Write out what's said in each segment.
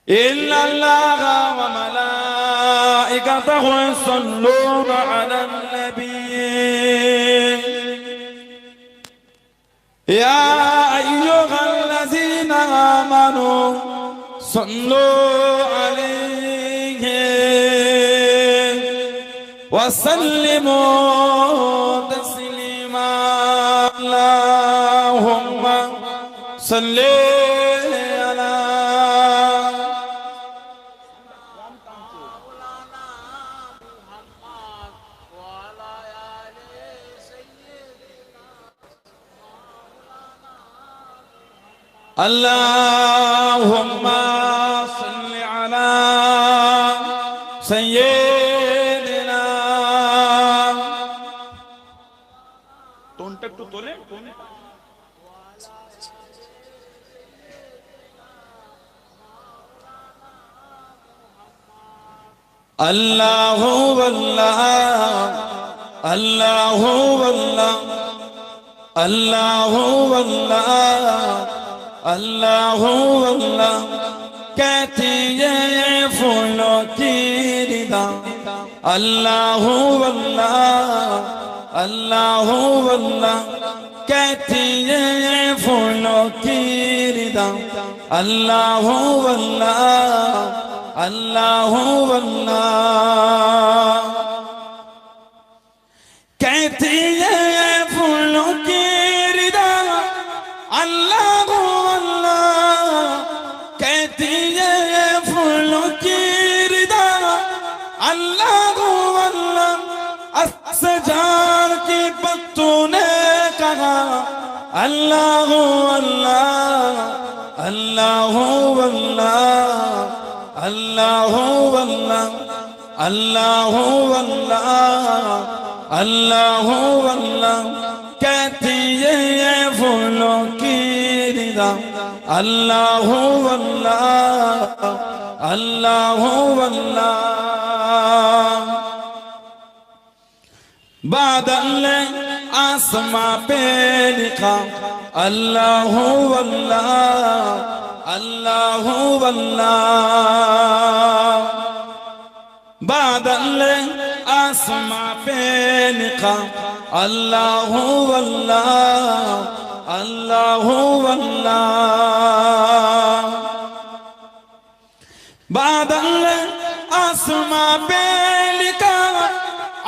إن الله وملائكته يصلون على النبي يا أيها الذين آمنوا صلوا عليه وسلموا تسليما اللهم صل على اللهم صل على سيدنا টোনটা একটু তোলে আল্লাহু আল্লাহ আল্লাহু আল্লাহ আল্লাহু আল্লাহ अल्लाहु अल्लाह कहती है फूलों की रिदा अल्लाहु अल्लाह अल्लाहु अल्लाह कहती है फूलों की रिदा अल्लाहु अल्लाह अल्लाहु अल्लाह कहती है फूलों की रिदा अल्लाह सजार की पत्तों ने कहा अल्लाह अल्लाह अल्लाह अल्लाह अल्लाह अल्लाह अल्लाह अल्लाह अल्लाह कहती है ये फूलों की रिदा अल्लाह अल्लाह अल्लाह अल्लाह बादल आसमां पे लिखा अल्लाह अल्लाह अल्लाह अल्लाह बादल आसमां पे लिखा अल्लाह अल्लाह अल्लाह अल्लाह बादल आसमां पे लिखा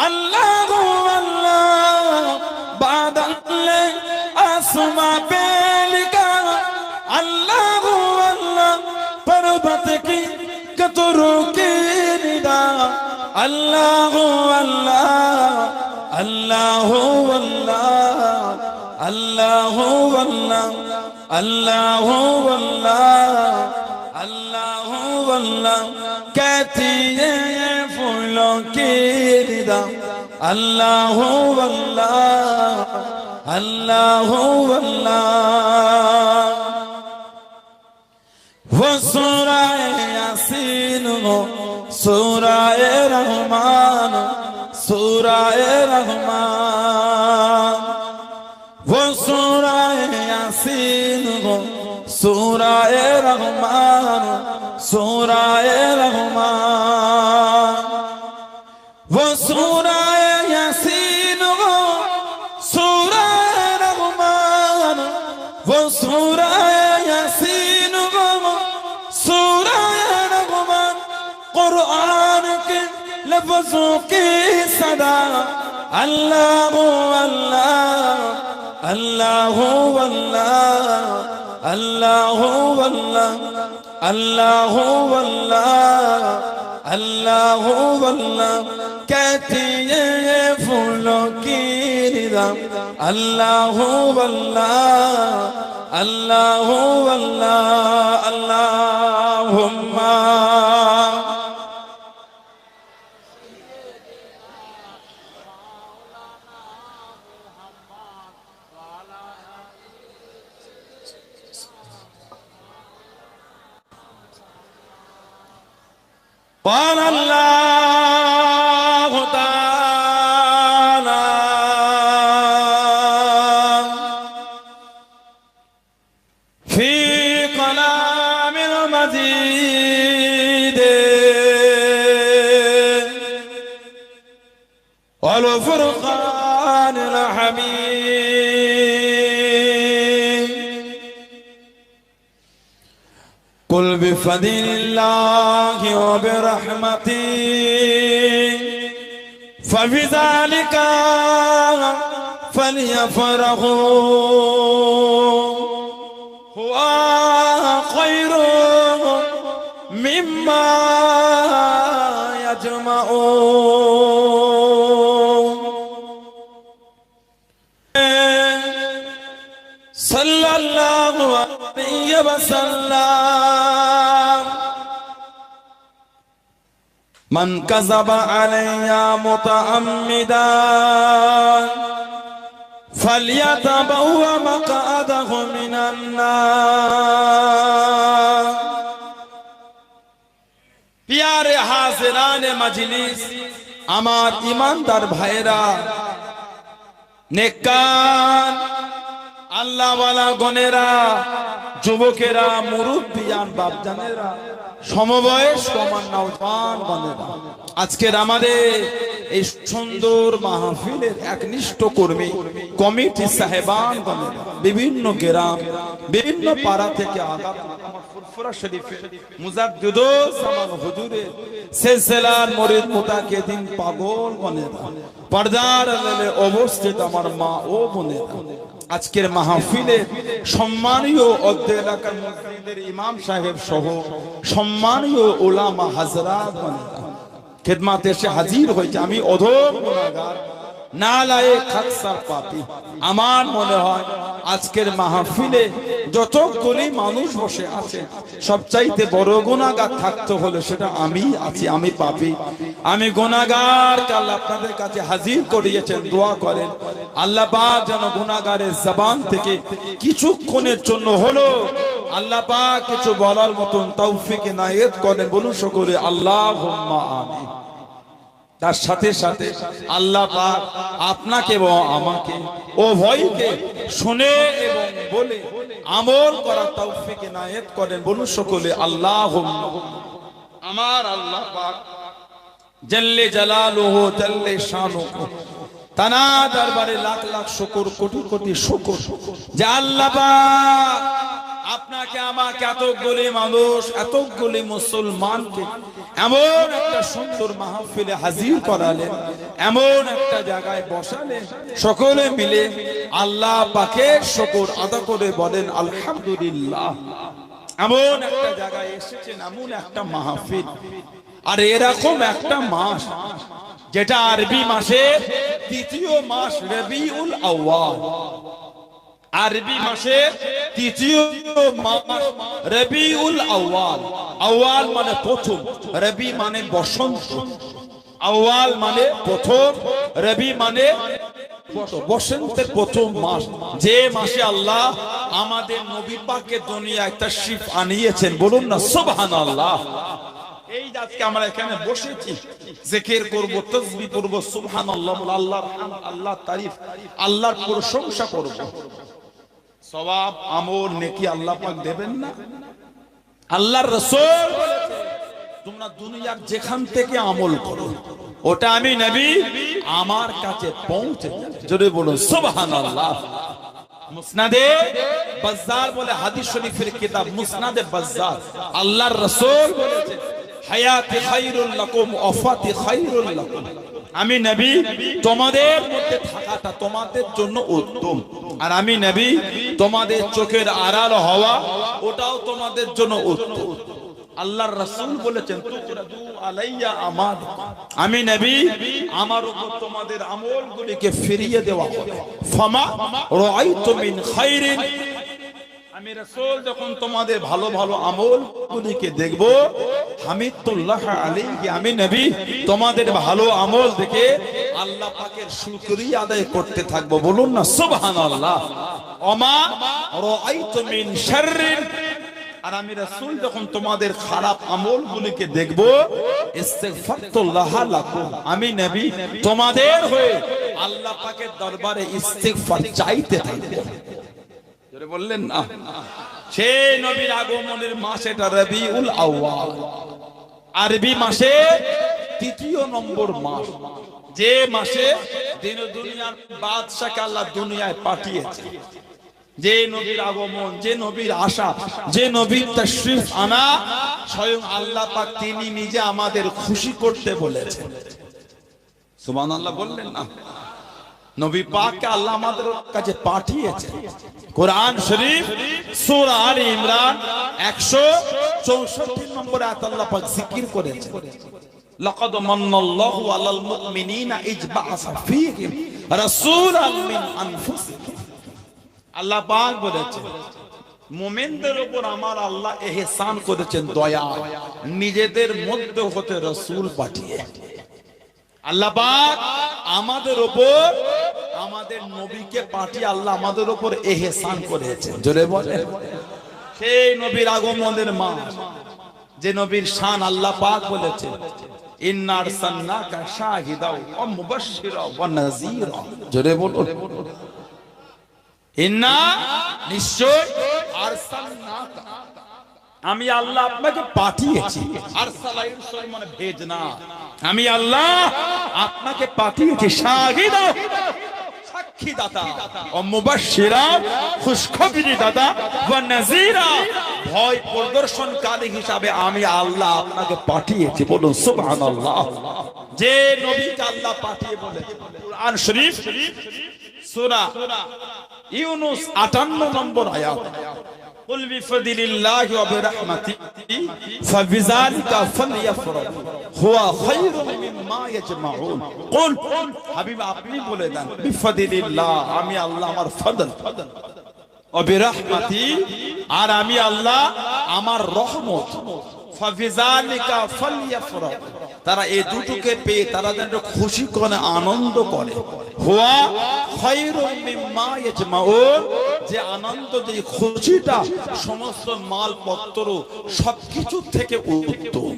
अल्लाह अल्लाह बादल आसमां पे लिखा अल्लाह अल्लाह पर्वत की कतरों की निदा अल्लाह अल्लाह अल्लाह अल्लाह अल्लाह अल्लाह अल्लाह अल्लाह अल्लाह कहती है फूलों की रिदा अल्लाह अल्लाह अल्लाह अल्लाह वो सूरा यासीन हो सूरा रहमान सूरा रहमान वो सूरा यासीन हो सूरा रहमान सूरा रहमान वो सूरा यासीन हो सूरा रहमान वो सूरा यासीन हो सूरा रहमान कुरान के लफ्जों की सदा अल्लाह अल्लाह अल्लाह अल्लाह अल्लाह अल्लाह अल्लाह अल्लाह अल्लाह कहती है फूलों की रिदा अल्लाह अल्लाह अल्लाह अल्लाह अल्लाहुम्मा قال الله تعالى في كلام المزيد والفرقان الحميد قل بفضل الله وبرحمته فبذلك فليفرحوا هو خير مما يجمعون صلى الله عليه وسلم من كذب علي متعمدا فليتبوأ مقعده من النار प्यारे हाजिरान मजलिस আমার ইমানদার ভাইরা নেককার আল্লাহওয়ালা গণেরা যুবকেরা মুরব্বিয়ান বাপজানেরা সমবয়স সমান নওজওয়ান গণেরা আজকের আমাদের এই সুন্দর মাহফিলের একনিষ্ঠ কর্মী কমিটি সাহেবান গণেরা বিভিন্ন গ্রাম বিভিন্ন পাড়া থেকে আগত আমার ফুরফুরা শরীফে মুজাদ্দিদুস জামান হুজুরের সিলসিলার murid মুতাকিদিন পাগল গণেরা পর্দার আড়ালে অবস্থিত আমার মা ও বোনেরা আজকের মাহফিলে সম্মানীয় অত্র এলাকার মসজিদের ইমাম সাহেব সহ সম্মানীয় উলামা হযরত খিদমতে এসে হাজির হয়েছে আমি অধম গুনাহগার নালায়েক খাকসার পাপী আমার মনে হয় আজকের মাহফিলে যতগুলি মানুষ বসে আছে সবচাইতে বড় গুনাহগার থাকতে হলে সেটা আমি আছি আমি পাপী আমি গুনাহগার কাল আপনাদের কাছে হাজির করিয়েছেন দোয়া করেন আল্লাহ পাক যেন গুনাহগারের জবান থেকে কিছুক্ষণের জন্য হলো আল্লাহ পাক কিছু বলার মতন তৌফিক ইনায়েত করেন বলুন সকলে আল্লাহুম্মা আমিন তার সাথে সাথে আল্লাহ পাক আপনাকে এবং আমাকে উভয়কে শুনে এবং বলে আমল করার তৌফিক ইনায়েত করেন বলুন সকলে আল্লাহুম্মা আমার আল্লাহ পাক জাল্লে জালালুহু জাল্লে শানুহু তানা দরবারে লাখ লাখ শুকর কোটি কোটি শুকর যে আল্লাহ পাক আপনাকে আমাকে এতগুলি মানুষ এতগুলি মুসলমানকে এমন একটা সুন্দর মাহফিলে হাজির করালেন এমন একটা জায়গায় বসালেন সকলে মিলে আল্লাহ পাকের শুকর আদা করে বলেন আলহামদুলিল্লাহ এমন একটা জায়গায় এসেছেন এমন একটা মাহফিল আর এরকম একটা মাস যেটা আরবি মাসের তৃতীয় মাস রবিউল আউয়াল আরবি মাসের তৃতীয় মাস রবিউল আউয়াল আউয়াল মানে প্রথম রবি মানে বসন্ত আউয়াল মানে প্রথম রবি মানে বসন্তের প্রথম মাস যে মাসে আল্লাহ আমাদের নবী পাককে দুনিয়ায় তাশরীফ আনিয়েছেন বলুন না সুবহানাল্লাহ এই আজকে আমরা এখানে বসেছি জিকির করব তাসবিহ করব সুবহানাল্লাহ আল্লাহর হামদ আল্লাহর তারিফ আল্লাহর প্রশংসা করব সওয়াব আমল নেকি আল্লাহ পাক দেবেন না আল্লাহর রাসূল বলেছে তোমরা দুনিয়ার যেখান থেকে আমল করো ওটা আমি নবী আমার কাছে পৌঁছে জোরে বলুন সুবহানাল্লাহ মুসনাদে বাজ্জার বলে হাদিস শরীফের কিতাব মুসনাদে বাজ্জার আল্লাহর রাসূল বলেছে হায়াতে খায়রুল লাকুম ওয়াফাতে খায়রুল লাকুম আমি নবী তোমাদের মধ্যে থাকাটা তোমাদের জন্য উত্তম আর আমি নবী তোমাদের চোখের আড়াল হওয়া ওটাও তোমাদের জন্য উত্তম আল্লাহর রাসূল বলেছেন তুকরাদু আলাইয়া আমাদ আমি নবী আমার উপর তোমাদের আমলগুলিকে ফিরিয়ে দেওয়া হবে ফামা রাআইতু মিন খায়রিন আমি রাসূল যখন তোমাদের ভালো ভালো আমলগুলিকে দেখব হামিদুল্লাহ আলাইহি আমি নবী তোমাদের ভালো আমল দেখে আল্লাহ পাকের শুকরিয়া আদায় করতে থাকবো বলুন না সুবহানাল্লাহ ওমা রাআইতু মিন শাররিন আর আমি রাসূল যখন তোমাদের খারাপ আমলগুলিকে দেখব ইস্তিগফারতুল্লাহ লাকুম আমি নবী তোমাদের হয়ে আল্লাহ পাকের দরবারে ইস্তিগফার চাইতে থাকব জোরে বললেন না সেই নবীর আগমনের মাস এটা রবিউল আউয়াল, আরবি মাসে তৃতীয় নম্বর মাস, যে মাসে দিন দুনিয়ার বাদশাকে আল্লাহ দুনিয়ায় পাঠিয়েছে। যে নবীর আগমন, যে নবীর আসা, যে নবীর তাশরীফ আনা, স্বয়ং আল্লাহ পাক তিনি নিজে আমাদের খুশি করতে বলেছেন। সুবহানাল্লাহ বললেন না? নবী পাককে আল্লাহ আমাদের কাছে পাঠিয়েছেন। কোরআন শরীফ সূরা আলে ইমরান 164 নম্বর আয়াত আল্লাহ পাক জিকির করেছেন, লাকাদ মান্নাল্লাহু আলাল মুমিনিনা ইজ বাআসা ফীহিম রাসূলান মিন আনফুসিহিম। আল্লাহ পাক বলেছেন মুমিনদের উপর আমার আল্লাহ ইহসান করেছেন, দয়া, নিজেদের মধ্যে হতে রাসূল পাঠিয়ে। আল্লাহ পাক আমাদের উপর আমাদের নবীকে পাঠিয়ে আল্লাহ আমাদের উপর ইহসান করেছেন। জোরে বলেন। সেই নবীর আগমনের মাস, যে নবীর শান আল্লাহ পাক বলেছেন ইন্না আরসালনাকা শাহিদাও ওয়া মুবাশশিরা ওয়া নাযীরা। জোরে বলুন। ইন্না, নিশ্চয়, আরসালনাকা, আমি আল্লাহ আপনাকে পাঠিয়েছি। আরসালা ইরসাল মানে ভেজনা। আমি আল্লাহ আপনাকে পাঠিয়েছি শাহিদা, সাক্ষীদাতা, ও মুবাশশিরা, খুশখবরি দাতা, ওয়া নাযীরা, ভয় প্রদর্শনকারী হিসাবে আমি আল্লাহ আপনাকে পাঠিয়েছি। বলুন সুবহানাল্লাহ। যে নবীকে আল্লাহ পাঠিয়ে বলেছেন, কুরআন শরীফ সূরা ইউনূস 58 নম্বর আয়াত, কুল বিফাদিলিল্লাহি ওয়া বিরহমাতিহি ফাবিযালিকা ফালইফরাহু হুয়া খায়রুম মিম্মা ইয়াজমাউন। কুল, হাবিব আপনি বলে দেন, বিফাদিলিল্লাহ, আমি আল্লাহ আমার ফজল, ওয়া বিরহমাতি, আর আমি আল্লাহ আমার রহমত, ফাবিযালিকা ফালইফরাহু, তারা এই দুটোকে পেয়ে তারা যেন খুশি করে, আনন্দ করে। হুয়া খায়রুম মিম্মা ইয়াজমাউন, যে আনন্দ, যে খুশিটা সমস্ত মালপত্র সবকিছু থেকে উত্তম।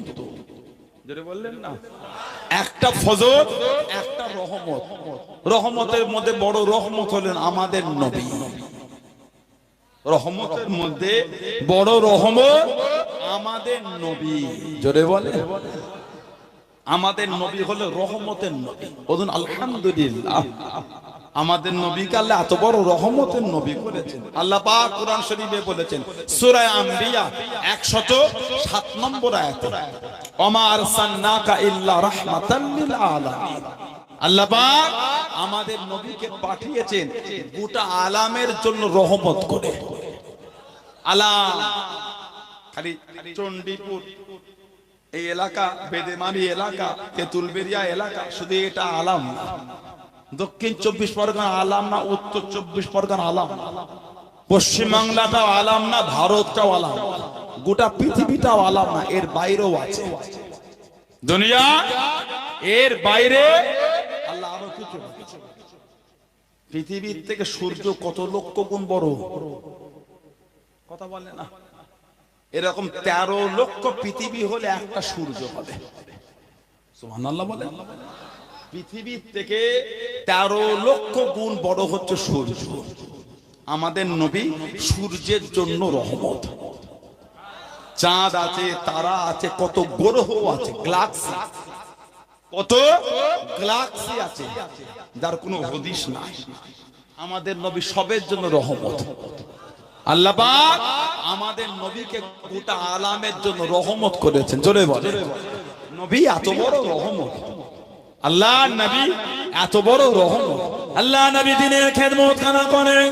যেটা বললেন না, একটা ফজল, একটা রহমত। রহমতের মধ্যে বড় রহমত হলেন আমাদের নবী। রহমতের মধ্যে বড় রহমত আমাদের নবী। জোরে বলে। আমাদের নবী হলো রহমতের নবী। বলুন আলহামদুলিল্লাহ। আমাদের নবীকে আল্লাহ এত বড় রহমতের নবী করেছেন। আল্লাহ পাক কুরআন শরীফে বলেছেন সূরা আম্বিয়া 107 নম্বর আয়াতে, ওমা আরসালনাকা ইল্লা রাহমাতাল লিল আলামিন। আল্লাহ পাক আমাদের নবীকে পাঠিয়েছেন গোটা আলামের জন্য রহমত করে। আলাম খালি চণ্ডীপুর এই এলাকা, বেদেমারি এলাকা, তেঁতুলবেরিয়া এলাকা, শুধু এটা আলাম না। দক্ষিণ 24 পরগনা আলাম না, উত্তর 24 পরগনা আলাম না, পশ্চিমবাংলাটাও আলাম না, ভারতটাও আলাম না, গোটা পৃথিবীটাও আলাম না, এর বাইরেও আছে দুনিয়া। এর বাইরে আল্লাহ আরো কিছু। পৃথিবীর থেকে সূর্য কত লক্ষ গুণ বড়, কথা বলে না? এরকম 13 লক্ষ পৃথিবী হলে একটা সূর্য হবে। সুবহানাল্লাহ বলেন। পৃথিবীর থেকে 13 লক্ষ গুণ বড় হচ্ছে সূর্য। আমাদের নবী সূর্যের জন্য রহমত। চাঁদ আছে, তারা আছে, কত গ্রহ আছে, গ্যালাক্সি, কত গ্যালাক্সি আছে যার কোনো হদিস নাই। আমাদের নবী সবের জন্য রহমত। আল্লাহ পাক আমাদের নবীকে গোটা আলামের জন্য রহমত করেছেন। জোরে বলে। নবী এত বড় রহমত, আল্লাহ নবী এত বড় রহমত। আল্লাহ নবী দিনের খেদমত খানা করেন।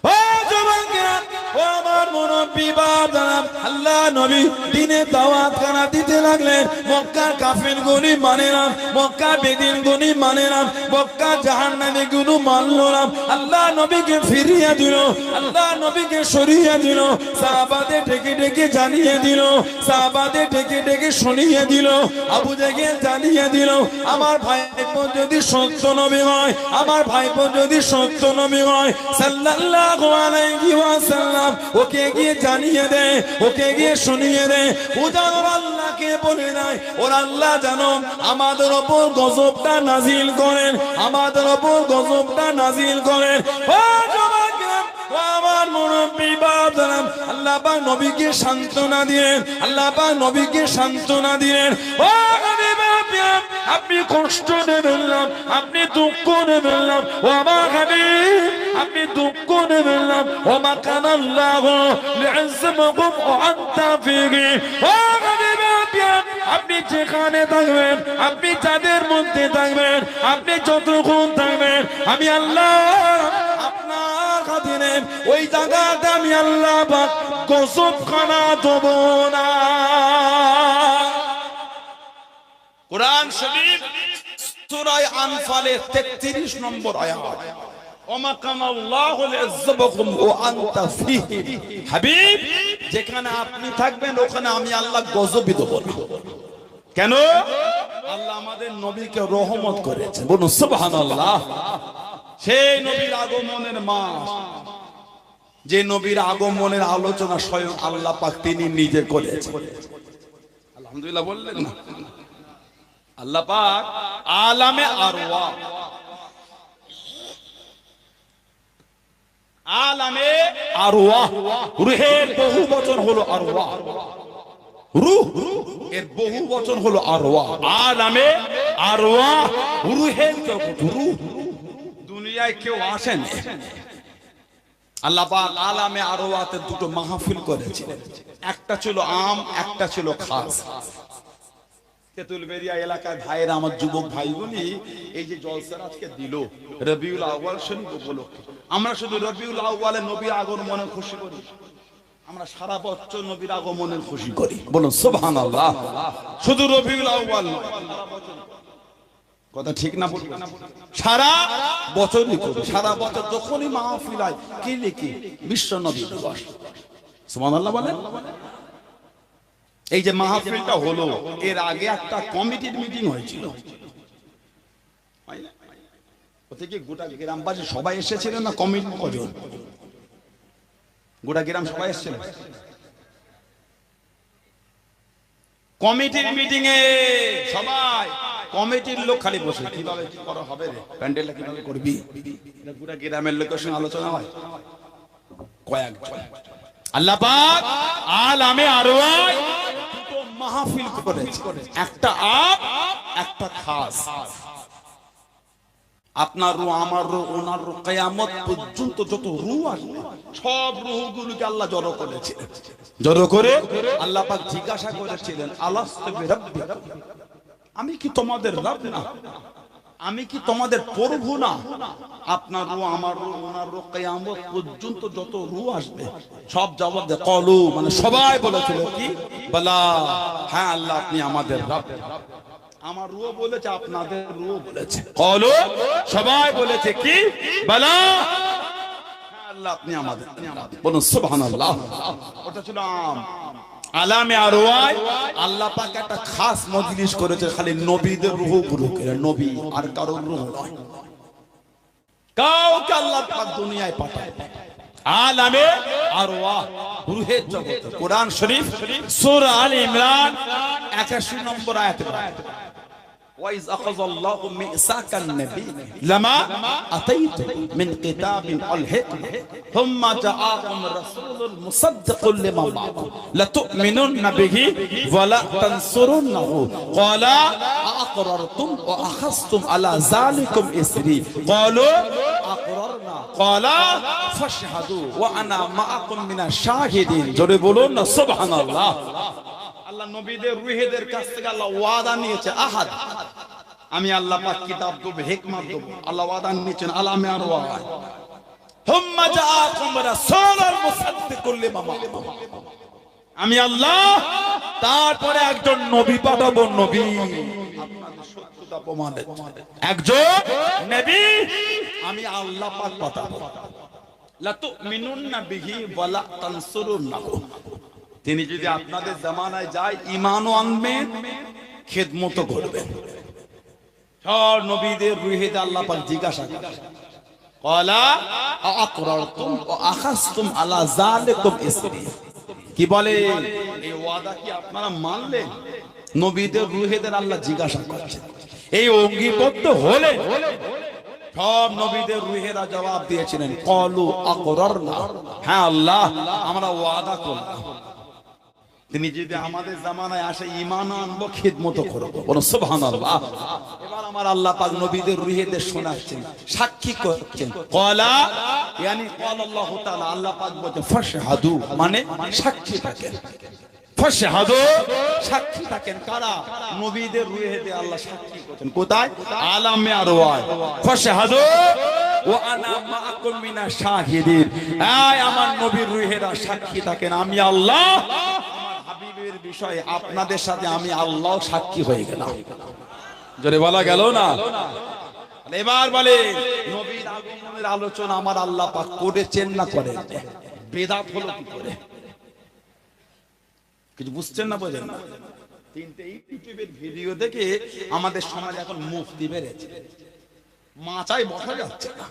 ও যুবকেরা, ও আমার মুরব্বি বাপ জানাব, আল্লাহ নবী দিনে দাওয়াত খানা দিতে লাগলেন। মক্কার কাফির গুনি মানে না, মক্কা বেদিন গুনি মানে না, মক্কা জাহান্নামী গুলো মানলো না। আল্লাহ নবীকে ফিরিয়ে দিল, আল্লাহ নবীকে সরিয়ে দিল, সাহাবাদের ডেকে ডেকে জানিয়ে দিল, সাহাবাদের ডেকে ডেকে শুনিয়ে দিল, আবু জেগে জানিয়ে দিল, আমার ভাইপো যদি সত্য নবী হয়, আমার ভাইপো যদি সত্য নবী হয় সাল্লাল্লাহু আলাইহি ওয়াসাল্লাম, ওকে গিয়ে জানিয়ে দে, ওকে গিয়ে শুনিয়ে দে। ও জানো আল্লাহকে বলে নাই, ওর আল্লাহ জানো আমাদের উপর গজবটা নাজিল করেন, আমাদের উপর গজবটা নাজিল করেন। ও যুবকেরা, ও আমার মুরব্বি আল্লাহ পাক নবীকে সান্ত্বনা দিলেন, আল্লাহ পাক নবীকে সান্ত্বনা দিলেন, ও হাবিব আপনি কষ্ট নেবেন না, আপনি দুঃখ নেবেন না, ও আমার হাবিব আপনি দুঃখ নেবেন না, ও মা কানাল্লাহু লিআযমাকুম ওয়া আনতা ফীহি, ও হাবিব আপনি যেখানে থাকবেন, আপনি যাদের মধ্যে থাকবেন, আপনি যতক্ষণ থাকবেন, আমি আল্লাহ আপনার খাতিরে ওই জায়গাতে আমি আল্লাহ পাক গজবখানা দেব না। কোরআন শরীফ সূরা আনফালের 33 নম্বর আয়াত, ওমা কানাল্লাহু লিআযমাকুম ওয়া আনতা ফীহি, হাবিব যেখানে আপনি থাকবেন ওখানে আমি আল্লাহ গজব দেব না। কেন? আল্লাহ আমাদের নবীকে রহমত করেছে, বলুন সুবহানাল্লাহ। সেই নবীর আগমনের মাস, যে নবীর আগমনের আলোচনা স্বয়ং আল্লাহ পাক তিনি নিজে করেছেন। আলহামদুলিল্লাহ বললেন না? আল্লাহ পাক আলামে আরওয়াহ, আলামে আরওয়াহ, রূহের বহু বচন হলো আরওয়াহ, রূহ এর বহু বচন হলো আরওয়াহ, আলামে আরওয়াহ রূহের জগৎ, রূহ। দুনিয়ায় কেউ আসেন, আল্লাহ পাক আলামে আরওয়াতে দুটো মাহফিল করেছিলেন, একটা ছিল আম, একটা ছিল খাস। তেতুলবেরিয়া এলাকায় ভাইয়েরা, আমার যুবক ভাই বলি, এই যে জলসার আজকে দিল রবিউল আউয়াল শরীফ উপলক্ষে, আমরা শুধু রবিউল আউয়ালে নবীর আগমনে খুশি করি, আমরা সারা বছর নবীর আগমনের খুশি করি, বলুন সুবহানাল্লাহ। শুধু রবিউল আউয়াল নয়, কথা ঠিক না বলুন? সারা বছরই করি, সারা বছর যখনই মাহফিল হয় কি লিখি? বিশ্ব নবী দিবস, সুবহানাল্লাহ বলেন। এই যে মাহফিলটা হলো, এর আগে একটা কমিটির মিটিং হয়েছিল, ওতে কি গোটা গ্রামবাসী সবাই এসেছিলেন না? কমিটি কজন? গোটা গ্রাম সবাই এসেছিলেন কমিটির মিটিং এ। সবাই কমিটির লোক খালি বসে, কিভাবে কি করা হবে রে, প্যান্ডেলটা কিভাবে করবি, গোটা গ্রামের লোকের সঙ্গে আলোচনা হয় কয়েকজন। আল্লাহ পাক আলামে আরওয়াহ দুটো মাহফিল করেছে, একটা আম, একটা খাস। আপনার রূহ, আমার রূহ, ওনার রূহ, কিয়ামত পর্যন্ত যত রূহ আসবে সব রূহগুলোকে আল্লাহ জড়ো করেছিলেন। জড়ো করে আল্লাহ পাক জিজ্ঞাসা করেছিলেন, আলাস্তু বিরাব্বিকুম, আমি কি তোমাদের রব না? আমি কি তোমাদের প্রভু না? আপনার রূহ, আমার রূহ, ওনার রূহ, কিয়ামত পর্যন্ত যত রূহ আসবে সব জবাব দেয় কলু, মানে সবাই বলেছিল কি? বলা, হ্যাঁ আল্লাহ আপনি আমাদের রব। আমার রূহ বলেছে, আপনাদের রূহ বলেছে, কলু সবাই বলেছে কি? বলা, হ্যাঁ আল্লাহ আপনি আমাদের, বলুন সুবহানাল্লাহ। ওটা ছিল আম। আলামে আরওয়াহ আল্লাহ পাক একটা খাস মজলিস করেছে, খালি নবীদের রূহ গুলোকে, নবী আর কারোর রূহ নয়, কাউকে আল্লাহ পাক দুনিয়ায় পাঠায়। আলামে আরওয়াহ রূহের জগৎ। কোরআন শরীফ সূরা আলে ইমরান 81 নম্বর আয়াতে, وَإِذْ أَخَذَ اللَّهُ مِيثَاقَ النَّبِيِّينَ لَمَا آتَيْتُكُم مِّن كِتَابٍ وَحِكْمَةٍ ثُمَّ جَاءَكُمْ رَسُولٌ مُصَدِّقٌ لِّمَا مَعَكُمْ لَتُؤْمِنُنَّ بِهِ وَلَتَنصُرُنَّهُ قَالَ أَأَقْرَرْتُمْ وَأَخَذْتُمْ عَلَى ذَلِكُمْ إِصْرِي قَالُوا أَقْرَرْنَا قَالَ فَاشْهَدُوا وَأَنَا مَعَكُمْ مِنَ الشَّاهِدِينَ। জোরে বলুন না সুবহানাল্লাহ। আল্লাহ নবীদের রূহেদের কাছ থেকে আল্লাহ ওয়াদা নিয়েছে, আহাদ, আমি আল্লাহ পাক কিতাব দেব, হিকমত দেব, আল্লাহ ওয়াদা নিয়েছেন। আলামে আরওয়াহ, হুম্মা জাআকুম রাসূলুন মুসাদ্দিকুল লিমা মা'কুম, আমি আল্লাহ তারপরে একজন নবী পাঠাবো, নবী আপনাদের সত্যতা প্রমাণের একজন নবী আমি আল্লাহ পাক পাঠাবো। লা তুমিনুন্না বিহি ওয়া লা তানসুরুন্নাহু, তিনি যদি আপনাদের জামানায় যায় ঈমানও আনবেন, খেদমতও করবেন। সব নবীদের রূহে আল্লাহ পাক জিজ্ঞাসা করেন, ক্বালা আ'আকরারতুম ওয়া আখাযতুম আলা যালিকুম ইসরি, কি বলে এই ওয়াদা কি আপনারা মানলেন? নবীদের রূহেদের আল্লাহ জিজ্ঞাসা করছেন, এই অঙ্গীবদ্ধ হলে সব নবীদের রূহেরা জবাব দিয়েছিলেন ক্বালু আকরারনা, হ্যাঁ আল্লাহ আমরা ওয়াদা করলাম তিনি যদি আমাদের জামানায় আসে ঈমান আনবো, খিদমত করব। বলুন সুবহানাল্লাহ। এবার আমার আল্লাহ পাক নবীদের রূহেদের শোনাচ্ছেন, সাক্ষী করছেন। ক্বালা ইয়ানি ক্বালা আল্লাহু তাআলা, আল্লাহ পাক বলেন ফাশহাদু, মানে সাক্ষী থাকেন। ফাশহাদু, সাক্ষী থাকেন কারা? নবীদের রূহেতে আল্লাহ সাক্ষী করছেন। কোথায়? আলামে আরওয়াহ। ফাশহাদু ওয়া আনা মাআকুম মিনাশ শাহিদিন, এই আমার নবীর রূহেরা সাক্ষী থাকেন, আমি আল্লাহ হাবিবের বিষয়ে আপনাদের সাথে আমি আল্লাহ সাক্ষী হয়ে গেলাম। জোরে বলা গেল না? এবার বলে নবীর আগমনের আলোচনা আমার আল্লাহ পাক করেছেন না করেন? বেদাত হলো কি করে? কিছু বুঝছেন না, বোঝেন না? তিনটে ইউটিউবের ভিডিও দেখে আমাদের সমাজ এখন মুফতি বেড়েছে, মাচায় বসা যাচ্ছে না,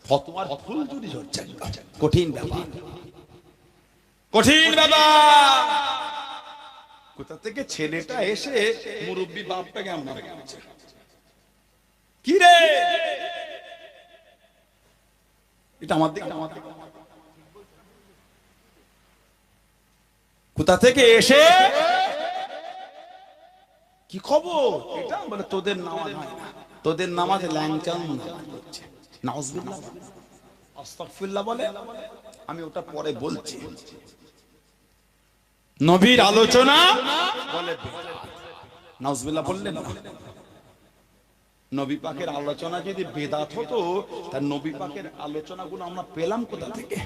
ফতোয়ার ফুল চুরি হচ্ছে। কঠিন ব্যাপার, কঠিন ব্যাপার। কোথা থেকে ছেলেটা এসে মুরব্বী বাপটাকে এমন করছে, কি রে এটা আমার দিকে, কোথা থেকে এসে কি খবর এটা বলে, তোদের নামাজ হয় না, তোদের নামাজে ল্যাংচান হচ্ছে, নাউজুবিল্লাহ আস্তাগফিরুল্লাহ বলে। আমি ওটা পরে বলছি। নবীর আলোচনা বলে নাউজুবিল্লাহ বললেন না। নবী পাকের আলোচনা যদি বেদাত হতো, তার নবী পাকের আলোচনাগুলো আমরা পেলাম কোথা থেকে?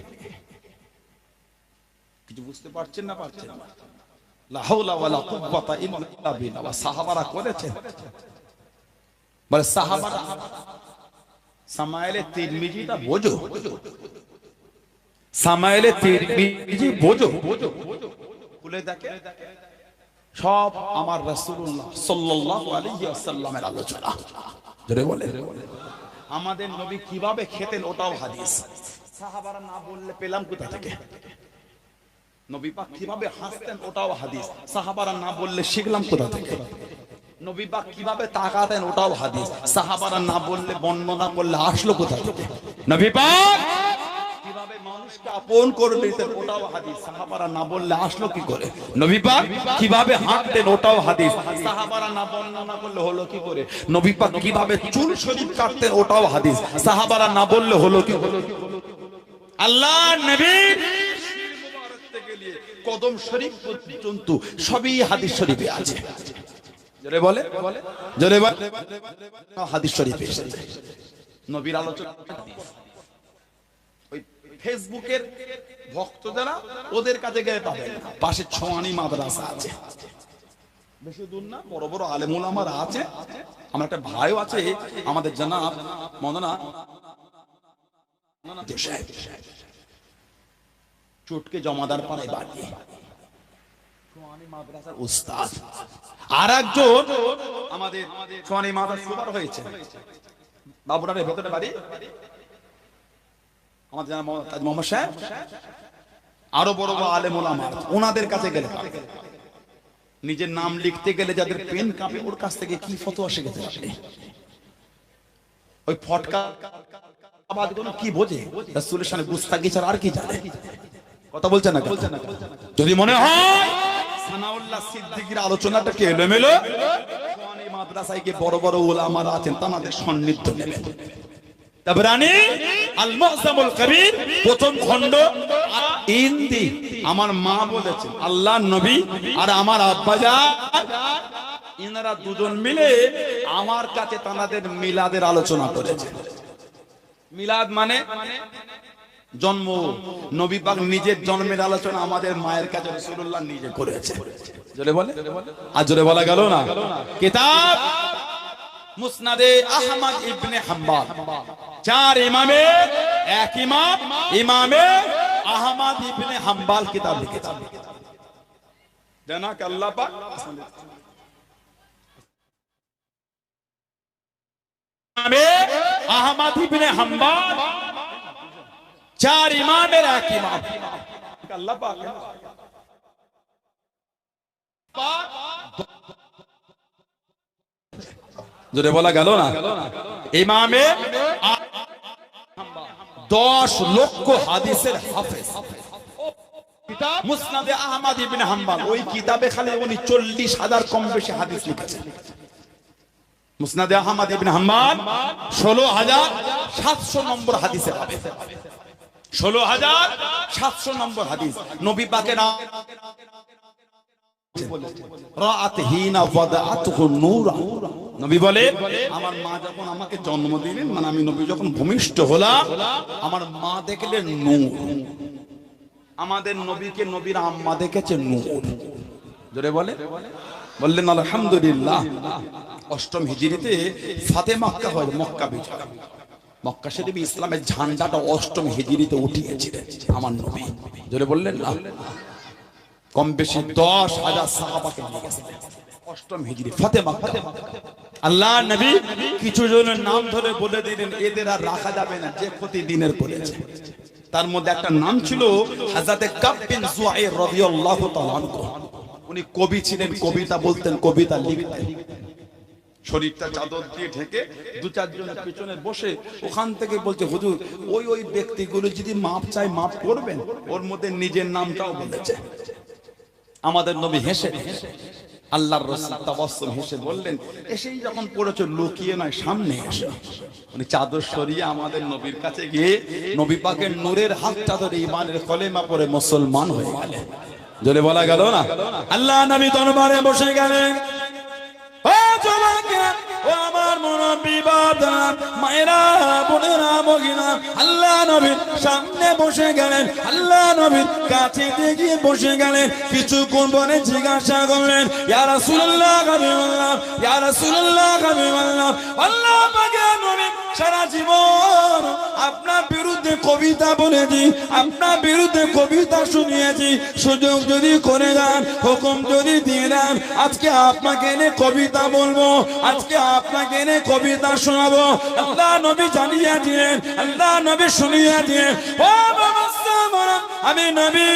কিছু বুঝতে পারছেন না? পারছেন না? লা হাওলা ওয়ালা কুওয়াতা ইল্লা বিল্লাহ। সাহাবারা করেছেন, বলে সাহাবারা সামাইলে তিরমিজিটা বোঝো, সামাইলে তিরমিজি বোঝো, খুলে দেখে সব আমার রাসূলুল্লাহ সাল্লাল্লাহু আলাইহি ওয়াসাল্লামের আলোচনা। জোরে বলে, আমাদের নবী কিভাবে খেতেন ওটাও হাদিস। সাহাবারা না বললে পেলাম কোথা থেকে? নবী পাক কিভাবে হাসতেন ওটাও হাদিস। সাহাবারা না বললে শিখলাম কোথা থেকে? নবী পাক কিভাবে তাকাতেন ওটাও হাদিস। সাহাবারা না বললে, বর্ণনা করলে আসলো কোথা থেকে? নবী পাক কিভাবে মানুষকে আপন করে নিতেন ওটাও হাদিস। সাহাবারা না বললে আসলো কি করে? নবী পাক কিভাবে হাঁটতেন ওটাও হাদিস। সাহাবারা না বর্ণনা করলে হলো কি করে? নবী পাক কিভাবে চুল শরীফ কাটতেন ওটাও হাদিস। সাহাবারা না বললে হলো কি? আল্লাহ নবী কদম শরীফ পর্যন্ত সবই হাদিস শরীফে আছে। জোরে বলে, জোরে বলে, হাদিস শরীফে এসেছে নবীর আলোচনা। ওই ফেসবুকের ভক্ত যারা, ওদের কাছে গেলে পাবেন। পাশে ছোয়ানি মাদ্রাসা আছে, বেশি দূর না, বড় বড় আলেম ওলামারা আছে। আমার একটা ভাইও আছে, আমাদের জনাব মৌলানা চটকে জমাদার পাড়ায় বাড়ি, ছোয়ানি মাদ্রাসার উস্তাদ। আর একজন আমাদের ছোয়ানি মাদ্রাসা সুপার হয়েছে, বাবুরারের ভেতরে বাড়ি, আমাদের জানা মোহাম্মদ সাহেব। আরো বড় বড় আলেম ওলামা, ওনাদের কাছে গেলে নিজের নাম লিখতে গেলে যাদের পেন কাঁপে, ওর কাছ থেকে কি ফতোয়া শিখেছে আপনি? ওই ফটকা আবাদগুলো কি বোঝে? রাসূলের সামনে গুস্তাখি ছাড়া আর কি জানে? কথা বলছেন না? যদি মনে হয় সানাউল্লাহ সিদ্দিকীর আলোচনাটা কি এলোমেলো, ছোয়ানি মাদ্রাসায় কি বড় বড় ওলামারা আছেন, তাদের সান্নিধ্য নেবেন। তাবরানী আল মুআজ্জামুল কবির প্রথম খণ্ড ইন্দি। আমার মা বলেছেন, আল্লাহ নবী আর আমার আব্বাজান ইনারা দুজন মিলে আমার কাছে তাদের মিলাদের আলোচনা করেছে। মিলাদ মানে জন্ম। নবী পাক নিজের জন্মের আলোচনা আমাদের মায়ের কাছে রাসূলুল্লাহ নিজে করেছে। জোরে বলে, আর জোরে বলা গেল না? কিতাব মুসনাদে আহমদ ইবনে হাম্বল, চার ইমামের এক ইমাম ইমামে আহমদ ইবনে হাম্বল কিতাব লিখেছেন। জানা কে আল্লাহ পাক ইমামে আহমদ ইবনে হাম্বল, চার ইমামের এক ইমাম। আল্লাহ পাক জোরে বলা গেল না? ইমামে 10 লক্ষ হাদিসের হাফেজ। মুসনাদে আহমদ ইবনে হাম্বল, ওই কিতাবে খালি উনি 40,000 কম বেশি হাদিস লিখেছেন। মুসনাদে আহমদ ইবনে হাম্বল 16,700 নম্বর হাদিসের হাফেজ। 16,700 নম্বর হাদিস। নবী পাকের নবী বলে, আমার মা যখন আমাকে জন্ম দিলেন, মানে আমি নবী যখন ভূমিষ্ঠ হলাম, আমার মা দেখলেন নূর। আমাদের নবীকে নবীর আম্মা দেখেছে নূর। জোরে বললেন আলহামদুলিল্লাহ। 8ম হিজরিতে ফাতে মক্কা হয়, মক্কা বিজয়। মক্কা শরীফে ইসলামের ঝান্ডাটা 8ম হিজরিতে উঠিয়েছিলেন আমার নবী। জোরে বললেন না? কম বেশি 10,000 সাহাবাকে নিয়ে গেছিলেন 8ম হিজরি ফাতে মক্কা। আল্লাহ নবী কিছু জনের নাম ধরে বলে দিলেন, এদের আর রাখা যাবে না, যে প্রতিদিনের করেছে। তার মধ্যে একটা নাম ছিল হযরত কাব বিন যুআইর রাদিয়াল্লাহু তাআলা আনহু। উনি কবি ছিলেন, কবিতা বলতেন, কবিতা লিখতেন। শরীরটা চাদর দিয়ে ঢেকে 2-4 জনের পিছনে বসে ওখান থেকে বলছে, হুজুর ওই ব্যক্তিগুলো যদি মাপ চাই মাপ করবেন। ওর মধ্যে নিজের নামটাও বলেছে। আমাদের নবী হেসে আল্লাহর রাসূল তাবাসসুম হেসে বললেন, এসেই যখন পড়েছো লুকিয়ে নয়, সামনে এসো। উনি চাদর সরিয়ে আমাদের নবীর কাছে গিয়ে নবী পাকের নূরের হাত চাদরে ঈমানের কলেমা পড়ে মুসলমান হয়ে গেলেন। জোরে বলা গেল না? আল্লাহ নবী দরবারে বসে গেলেন। ও জওয়ানরা, ও আমার মুরব্বি বাবা, মায়েরা, বোনেরা, মহিলা, আল্লাহ নবীর সামনে বসে গেলেন। আল্লাহ নবীর কাছে গিয়ে বসে গেলেন। কিছুক্ষণ পরে জিজ্ঞাসা করলেন, ইয়া রাসূলুল্লাহ, হাবিবাল্লাহ, ইয়া রাসূলুল্লাহ, হাবিবাল্লাহ, আল্লাহ পাকের নবী সারা জীবন আপনার বিরুদ্ধে কবিতা বলেছি, আপনার বিরুদ্ধে কবিতা শুনিয়েছি। সুযোগ যদি করে দেন, হুকুম যদি দিয়ে দেন, আজকে আপনাকে এনে কবিতা বলবো, আজকে আপনাকে এনে কবিতা শোনাবো। আল্লাহ নবী জানিয়ে দিলেন, আল্লাহ নবী শুনিয়ে দিলেন, ও বাবা আমি নবী,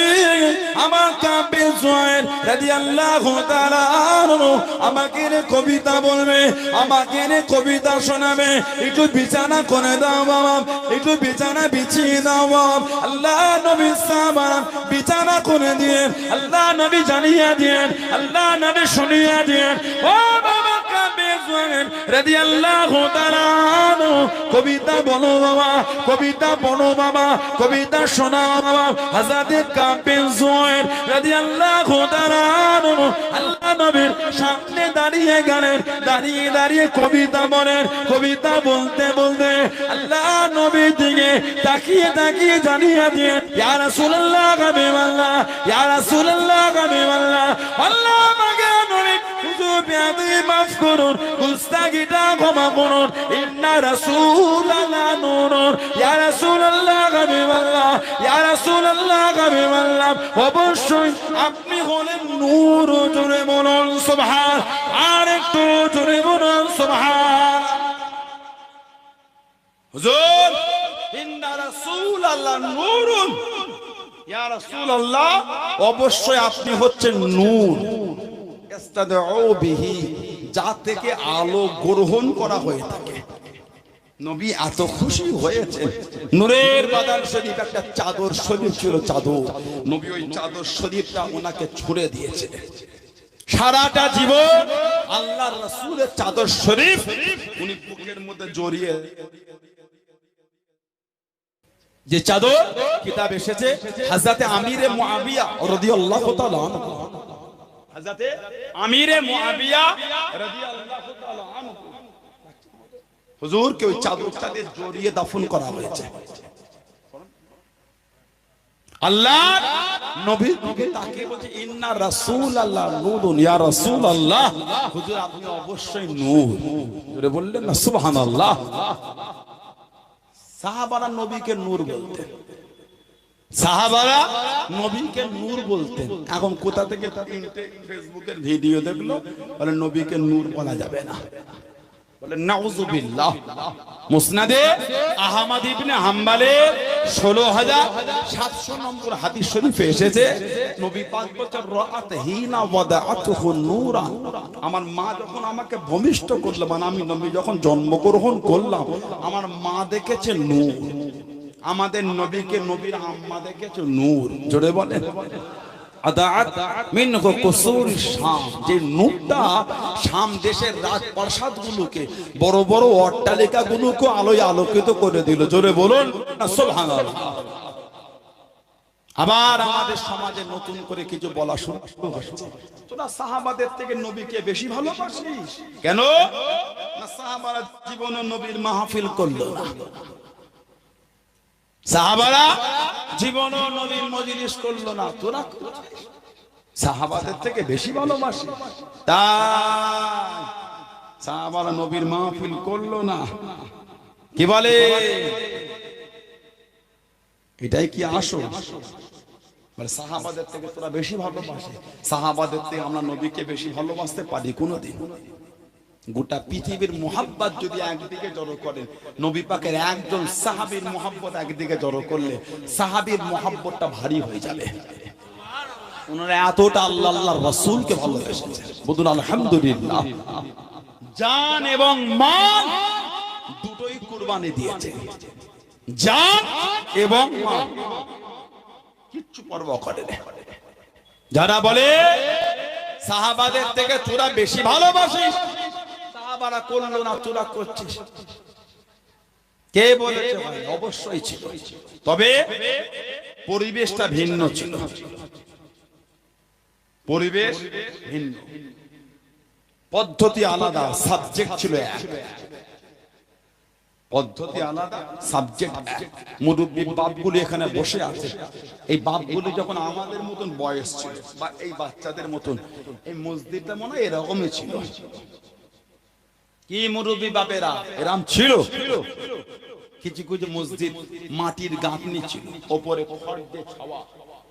আমার কাব বিন যুআইর রাদিয়াল্লাহু তাআলা আনহু আমাকে এনে কবিতা বলবে, আমাকে এনে কবিতা শোনাবে। একটু বিছানা করে দাও বাবা, একটু বিছানা বিছিয়ে দাও বাবা। আল্লাহ নবী সাহাবারা বিছানা করে দিয়ে আল্লাহ নবী জানিয়ে দিলেন, আল্লাহ নবী শুনিয়ে দিলেন, ও বাবা কাব বিন যুআইর রাদিয়াল্লাহু তাআলা আনহু কবিতা বলো বাবা, কবিতা বলো বাবা, কবিতা শোনাও বাবা। হযরত কাব বিন যুআইর রাদিয়াল্লাহু তাআলা আনহু আল্লাহ নবীর সামনে দাঁড়িয়ে গেলেন। দাঁড়িয়ে কবিতা বলেন। কবিতা বলতে বলতে আল্লাহ নবীর দিকে তাকিয়ে জানিয়ে দিয়ে, ইয়া রাসূলুল্লাহ, হাবিবাল্লাহ, ইয়া রাসূলুল্লাহ, হাবিবাল্লাহ, আল্লাহ পাকের নবী হুজুর বিয়াদি মাফ করুন, গুস্তাখিটা ক্ষমা করুন। ইন্না রাসূলাল্লাহ নূরুন, ইয়া রাসূলুল্লাহ, হাবিবাল্লাহ, ইয়া রাসূলুল্লাহ, হাবিবাল্লাহ, অবশ্যই আপনি হলেন নূর। জোরে বলুন সুবহান, আর একটু জোরে বলুন সুবহান। হুজুর ইন্না রাসূলাল্লাহ নূরুন, ইয়া রাসূলুল্লাহ, অবশ্যই আপনি হচ্ছেন নূর। ইস্তাদউ বিহি, যা থেকে আলো গ্রহণ করা হয়ে থাকে। নবী এত খুশি হয়েছে। নূরের বাদান শরীফ একটা চাদর শরীফ ছিল, চাদর। নবী ওই চাদর শরীফটা ওনাকে ছুঁড়ে দিয়েছে। সারাটা জীবন আল্লাহর রাসূলের চাদর শরীফ উনি বুকের মধ্যে জড়িয়ে, যে চাদর কিতাব এসেছে হযরতে আমিরে মুআবিয়া রাদিয়াল্লাহু তাআলা আনহু, হযরতে আমিরে মুআবিয়া রাদিয়াল্লাহু তাআলা আনহু হুজুরকে ওই চাদরটা দিয়ে জড়িয়ে দাফন করা হয়েছে। আল্লাহ নবী তাকিয়ে বলছে, ইন্না রাসূলাল্লাহ নূরুন, ইয়া রাসূলুল্লাহ, হুজুর আপনি অবশ্যই নূর। জোরে বললেন না সুবহানাল্লাহ। সাহাবারা নবীকে নূর বলতেন, সাহাবারা নবীকে নূর বলতেন। এখন কোথা থেকে ফেসবুকের ভিডিও দেখলো বলে নবীকে নূর বলা যাবে না, বলে নাউযুবিল্লাহ। মুসনাদে আহমদ ইবনে হাম্বলের 16700 নম্বর হাদিস শরীফে এসেছে, নবী পাক বলেন রাআত হিনা ওয়াদাআতুহু নূরা, আমার মা যখন আমাকে ভূমিষ্ঠ করলো, মানে আমি নবী যখন জন্মগ্রহণ করলাম, আমার মা দেখেছে নূর। আমাদের নবীকে নবীর আম্মা দেখেছে নূর। জোরে বলেন আদাআত মিনহু কুসুর শাম, যে নূরটা শাম দেশের রাজপ্রাসাদগুলোকে, বড় বড় অট্টালিকাগুলোকে আলোয় আলোকিত করে দিল। জোরে বলুন না সুবহানাল্লাহ। আবার আমাদের সমাজে নতুন করে কিছু বলা শুরু হচ্ছে, তোরা সাহাবাদের থেকে নবীকে বেশি ভালোবাসিস কেন? না সাহাবারা জীবনে নবীর মাহফিল করলো না, সাহাবারা জীবনে নবীর মজলিস করলো না, তোরা সাহাবাদের থেকে বেশি ভালোবাসিস। তাই সাহাবারা নবীর মাহফিল করলো না, কি বলে এটাই কি আসল? মানে সাহাবাদের থেকে তোরা বেশি ভালোবাসে, সাহাবাদের থেকে আমরা নবীকে বেশি ভালোবাসতে পারি কোনোদিন? গোটা পৃথিবীর মোহাব্বত যদি একদিকে জড়ো করেন, নবী পাকের একজন সাহাবীর মোহাব্বত একদিকে জড়ো করলে সাহাবীর মোহাব্বতটা ভারী হয়ে যাবে। ওনারা এতটা আল্লাহ আল্লাহর রাসূলকে ভালোবেসেছেন, বলুন আলহামদুলিল্লাহ। জান এবং মাল দুটোই কুরবানি দিয়েছে, জান এবং মাল কিচ্ছু পরোয়া করে না। যারা বলে সাহাবাদের থেকে তোরা বেশি ভালোবাসিস, সাহাবারা করলো না তোরা করছিস, কে বলেছে? ভাই অবশ্যই ছিল, তবে পরিবেশটা ভিন্ন ছিল, পরিবেশ ভিন্ন, পদ্ধতি আলাদা, সাবজেক্ট ছিল এক। পদ্ধতি আলাদা, সাবজেক্ট এক। মুরব্বী বাপগুলি এখানে বসে আছে, এই বাপগুলি যখন আমাদের মতন বয়স ছিল বা এই বাচ্চাদের মতন, এই মসজিদটা মনে হয় এরকমই ছিল। কি মুরব্বী বাপেরা এরকম ছিল? কিছু কিছু মসজিদ মাটির গাঁথনি ছিল, ওপরে খড় দিয়ে ছাওয়া,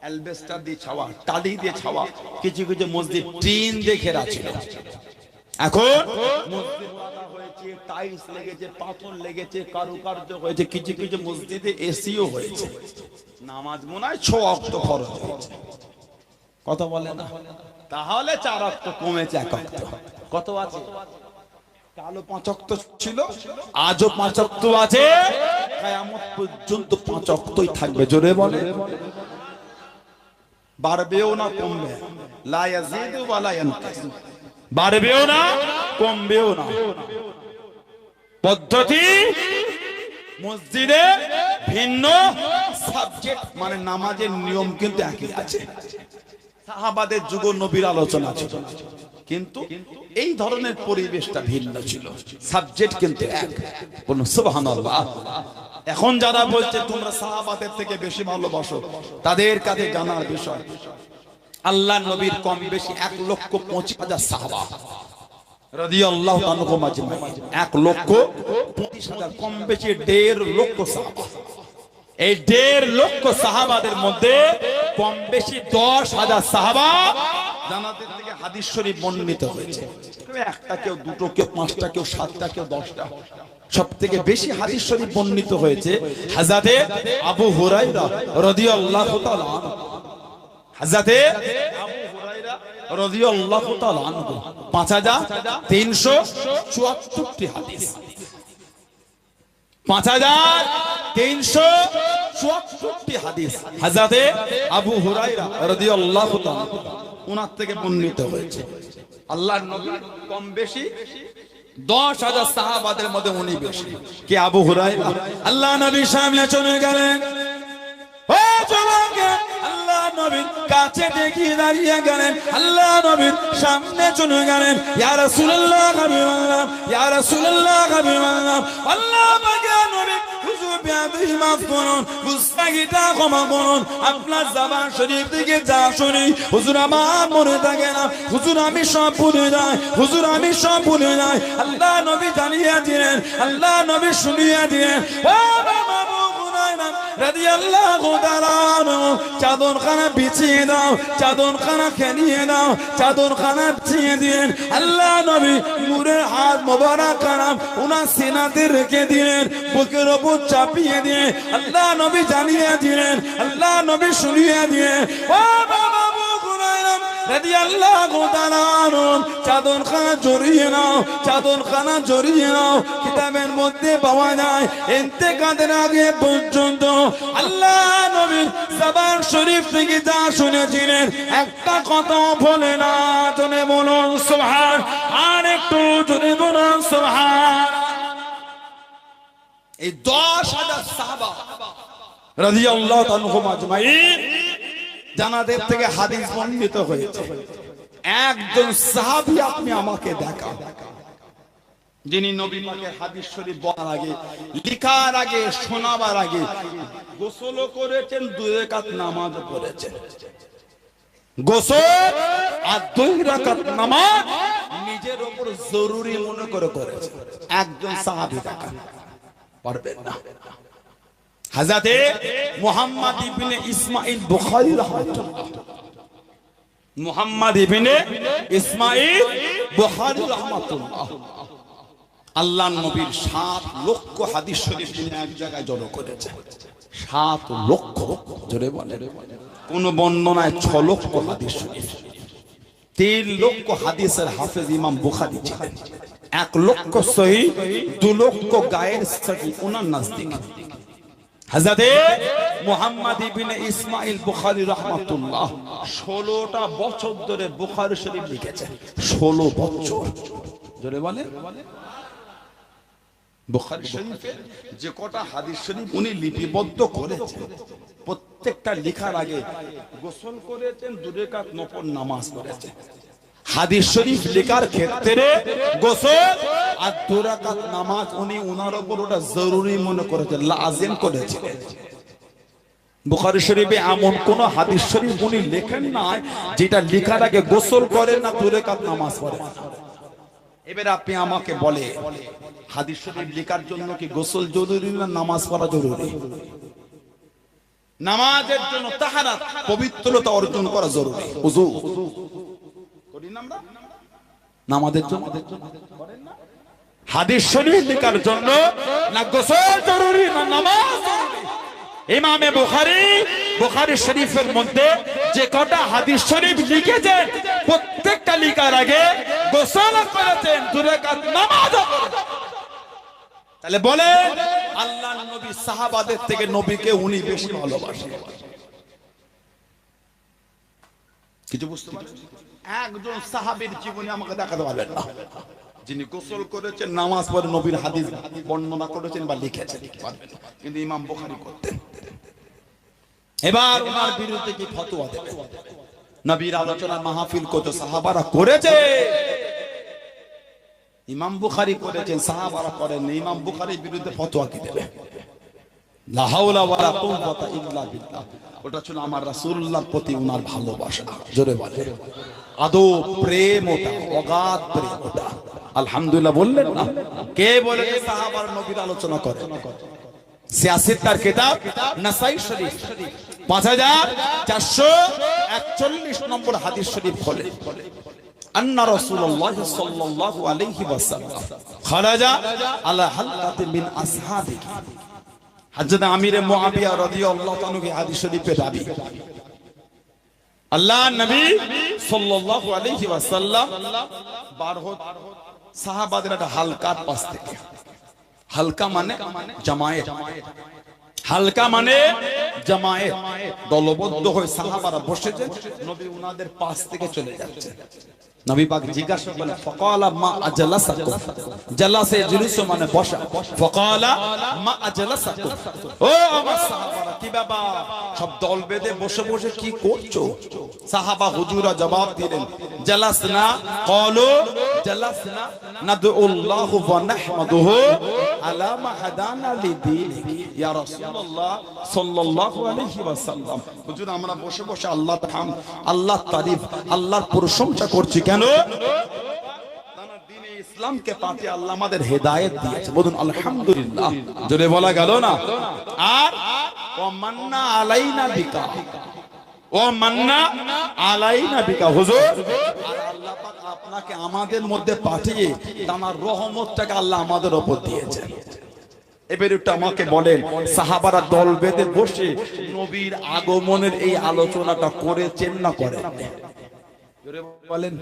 অ্যালবেস্টার দিয়ে ছাওয়া, টালি দিয়ে ছাওয়া। কিছু কিছু মসজিদ টিন দিয়ে ঘেরা ছিল। এখন মসজিদ বাঁধা হয়েছে, টাইলস লেগেছে, পাথর লেগেছে, কারুকার্য হয়েছে, কিছু কিছু মসজিদে এসিও হয়েছে। নামাজ মনে হয় 6 ওয়াক্ত ফরজ হয়েছে, কথা বলে না? তাহলে 4 ওয়াক্ত কমেছে, 1 ওয়াক্ত। কত আছে? কালো 5 ওয়াক্ত ছিল, আজও 5 ওয়াক্ত আছে, কিয়ামত পর্যন্ত 5 ওয়াক্তই থাকবে। জোরে বলে, বাড়বেও না কমবে, লা ইয়াজিদু ওয়া লা ইয়ানকাস, বাড়বেও না কমবেও না। পদ্ধতি মসজিদে ভিন্ন, সাবজেক্ট মানে নামাজের নিয়ম কিন্তু একই আছে। সাহাবাদের যুগ নবীর আলোচনা ছিল, কিন্তু এই ধরনের পরিবেশটা ভিন্ন ছিল, সাবজেক্ট কিন্তু এক। বলুন সুবহানাল্লাহ। এখন যারা বলছে তোমরা সাহাবাদের থেকে বেশি ভালোবাসো, তাদের কাছে জানার বিষয়, আল্লাহ নবীর কম বেশি 1,25,000 সাহাবা রাদিয়াল্লাহু আনহুম আজমাইন, 1,25,000 কম বেশি 1.5 লক্ষ সাহাবা। এই 1.5 লক্ষ সাহাবাদের মধ্যে কম বেশি 10,000 সাহাবা জান্নাতের থেকে হাদিস শরীফ বর্ণিত হয়েছে। একটা কেউ, দুটো কেউ, 5টা কেউ, 7টা কেউ, 10টা। সবথেকে বেশি হাদিস শরীফ বর্ণিত হয়েছে হযরতে আবু হুরায়রা রাদিয়াল্লাহু তাআলা আনহু। হযরতে আবু হুরায়রা রাদিয়াল্লাহু তাআলা আনহু 5374টি হাদিস, 5374টি হাদিস হযরতে আবু হুরায়রা রাদিয়াল্লাহু তাআলা ওনার থেকে বর্ণিত হয়েছে। আল্লাহর নবী কম বেশি 10,000 সাহাবাদের মধ্যে উনি বেশি। কে? আবু হুরায়রা। আল্লাহ নবীর সামনে চলে গেলেন, ও জওয়ানকে আল্লাহ নবীর কাছে দেখি দাঁড়িয়ে গেলেন, আল্লাহ নবীর সামনে চলে গেলেন, ইয়া রাসূলুল্লাহ হাবিবাল্লাহ, ইয়া রাসূলুল্লাহ হাবিবাল্লাহ, আল্লাহ পাকের নবী হুজুর বিয়াদবি মাফ করুন, গুস্তাখিটা ক্ষমা করুন, আপনার জবান শরীফ থেকে যা শুনি হুজুর আমার মনে থাকে না, হুজুর আমি সব ভুলে যাই, হুজুর আমি সব ভুলে যাই। আল্লাহ নবী জানিয়ে দিলেন, আল্লাহ নবী শুনিয়ে দিলেন, ও আবু হুরায়রা রাদিয়াল্লাহু তাআলা চাদরখানা বিছিয়ে দাও, চাদরখানা খেলিয়ে দাও, চাদরখানা বিছিয়ে দিলেন। আল্লাহ নবী নূরের হাত মোবারক খারাপ ওনার সিনাতে রেখে দিলেন, বুকের ওপর চাপিয়ে দিয়ে আল্লাহ নবী জানিয়ে দিলেন, আল্লাহ নবী শুনিয়ে দিয়ে ও বাবা রাদিয়াল্লাহু তাআলা চাদরখানা জড়িয়ে নাও, চাদরখানা জড়িয়ে নাও। কিতাবের মধ্যে পাওয়া যায় ইন্তেকালের আগে পর্যন্ত আল্লাহ নবীর জবান শরীফ থেকে যা শুনেছিলেন একটা কথা বলে না। জোরে বলুন সুবহান, আর একটু জোরে বলুন সুবহান। এই 10,000 সাহাবা রাদিয়াল্লাহু আনহুম আজমাইন জানাদের থেকে হাদিস বর্ণিত হয়েছে। একজন সাহাবী আপনি আমাকে দেখান যিনি নবী পাকের হাদিস শরীফ বলার আগে, লেখার আগে, শোনাবার আগে গোসল করেছেন, 2 রাকাত নামাজ পড়েছেন। গোসল আর 2 রাকাত নামাজ নিজের উপর জরুরি মনে করে করেছেন। একজন সাহাবী দেখান, পারবেন না। হযরতে মুহাম্মদ ইবনে ইসমাঈল বুখারী রাহমাতুল্লাহ, মুহাম্মদ ইবনে ইসমাঈল বুখারী রাহমাতুল্লাহ আল্লাহর নবীর 7 লক্ষ হাদিস শরীফ তিনি এক জায়গায় জড়ো করেছেন। 7 লক্ষ, জোরে বলেন। কোন বর্ণনায় 6 লক্ষ হাদিস শরীফ। 3 লক্ষ হাদিসের হাফেজ ইমাম বুখারী ছিলেন। 1 লক্ষ সহিহ, 2 লক্ষ গায়ের সহিহ ওনার নজদিক। হযরতে মুহাম্মদ ইবনে ইসমাঈল বুখারী রাহমাতুল্লাহ 16টা বছর ধরে বুখারী শরীফ লিখেছেন। 16 বছর, জোরে বলেন। বুখারী শরীফের যে কটা হাদিস শরীফ উনি লিপিবদ্ধ করেছেন, প্রত্যেকটা লেখার আগে গোসল করেছেন, 2 রাকাত নফল নামাজ পড়েছেন। হাদিস শরীফ লেখার ক্ষেত্রে গোসল আর 2 রাকাত নামাজ উনি ওনার উপর ওটা জরুরি মনে করেছেন, লাজিম করেছেন। বুখারী শরীফে এমন কোন হাদিস শরীফ উনি লেখেন না যেটা লেখার আগে গোসল করেন না, 2 রাকাত নামাজ পড়েন। এবারে আপনি আমাকে বলে হাদিস শরীফ লেখার জন্য কি গোসল জরুরি না নামাজ পড়া জরুরি? নামাজের জন্য তাহারাত, পবিত্রতা অর্জন করা জরুরি। ওযু করি না আমরা নামাজের জন্য, করেন না? হাদিস শরীফ লেখার জন্য না গোসল জরুরি না নামাজ জরুরি? ইমামে বুখারী শরীফের মধ্যে যে কটা হাদিস শরীফ লিখেছেন প্রত্যেকটা লেখার আগে গোসল করেছেন, 2 রাকাত নামাজ পড়েছেন। তাহলে বলেন আল্লাহর নবী সাহাবাদের থেকে নবীকে উনি বেশি ভালোবাসেন। কিছু বুঝতে পারছেন? একজন সাহাবীর জীবনে আমাকে দেখাতে পারবেন না যিনি গোসল করেছেন, নামাজ পড়ে নবীর হাদিস বর্ণনা করেছেন বা লিখেছেন, কিন্তু ইমাম বুখারী করতেন। এবার ওনার বিরুদ্ধে কি ফতোয়া দেবে? নবীর আলোচনা মাহফিল কত সাহাবারা করেছে, ইমাম বুখারী করেছেন, সাহাবারা করেন। ইমাম বুখারীর বিরুদ্ধে ফতোয়া কি দেবে? লা হাওলা ওয়ালা কুওয়াতা ইল্লা বিল্লাহ। ওটা ছিল আমার রাসূলুল্লাহর প্রতি ওনার ভালোবাসা। জোরে বলেন আদব, প্রেম, ওটা অগাধ প্রেম। ওটা আলহামদুলিল্লাহ বললেন না? কে বলে সাহাবার নবীর আলোচনা করে? সিয়াসিতার কিতাব নাসাই শরীফ 5441 নম্বর হাদিস শরীফ খোলে। আন্না রাসূলুল্লাহ সাল্লাল্লাহু আলাইহি ওয়াসাল্লাম খারাজা আলা হালকাতিন মিন আসহাবিহি। হযরত আমির মুআবিয়া রাদিয়াল্লাহু তাআলা কি হাদিস শরীফে দাবি আল্লাহ নবী সাল্লাল্লাহু আলাইহি ওয়াসাল্লাম বার হত সাহাবাদের একটা হালকার পাশ থেকে। হালকা মানে জামায়াত, হালকা মানে জামায়াত, দলবদ্ধ হয়ে সাহাবারা বসেছে, নবী উনাদের পাশ থেকে চলে যাচ্ছে। নবী পাক জিজ্ঞাসা করলেন ফাকালা মা আজলাসাকুম, জালাসে জুলুস মানে বসা, ফাকালা মা আজলাসাকুম, ও আমার সাহাবারা কি বাবা সব দল বেঁধে বসে বসে কি করছো? সাহাবা হুজুরা জবাব দিলেন জালাসনা, ক্বালু জালাসনা নাদউল্লাহু ওয়া নাহমাদুহু আলা মা হাদানা লিদীনিহি ইয়া রাসূলুল্লাহ সাল্লাল্লাহু আলাইহি ওয়াসাল্লাম। হুজুর আমরা বসে বসে আল্লাহর হামদ, আল্লাহর তারিফ, আল্লাহর প্রশংসা করছি। কেন? ইসলামকে পাতে আল্লাহ আমাদের হেদায়েত দিয়েছে। বলুন আলহামদুলিল্লাহ, জোরে বলা গেল না? আর ও মান্না আলাইনা বিকা, ও মান্না আলাইনা বিকা হুজুর। আর আল্লাহ পাক আপনাকে আমাদের মধ্যে পাঠিয়ে তার রহমতটাকে আল্লাহ আমাদের উপর দিয়েছেন। এবার একটু আমাকে বলেন, সাহাবারা দল বেঁধে বসে নবীর আগমনের এই আলোচনাটা করেছেন না করেন? বলেন,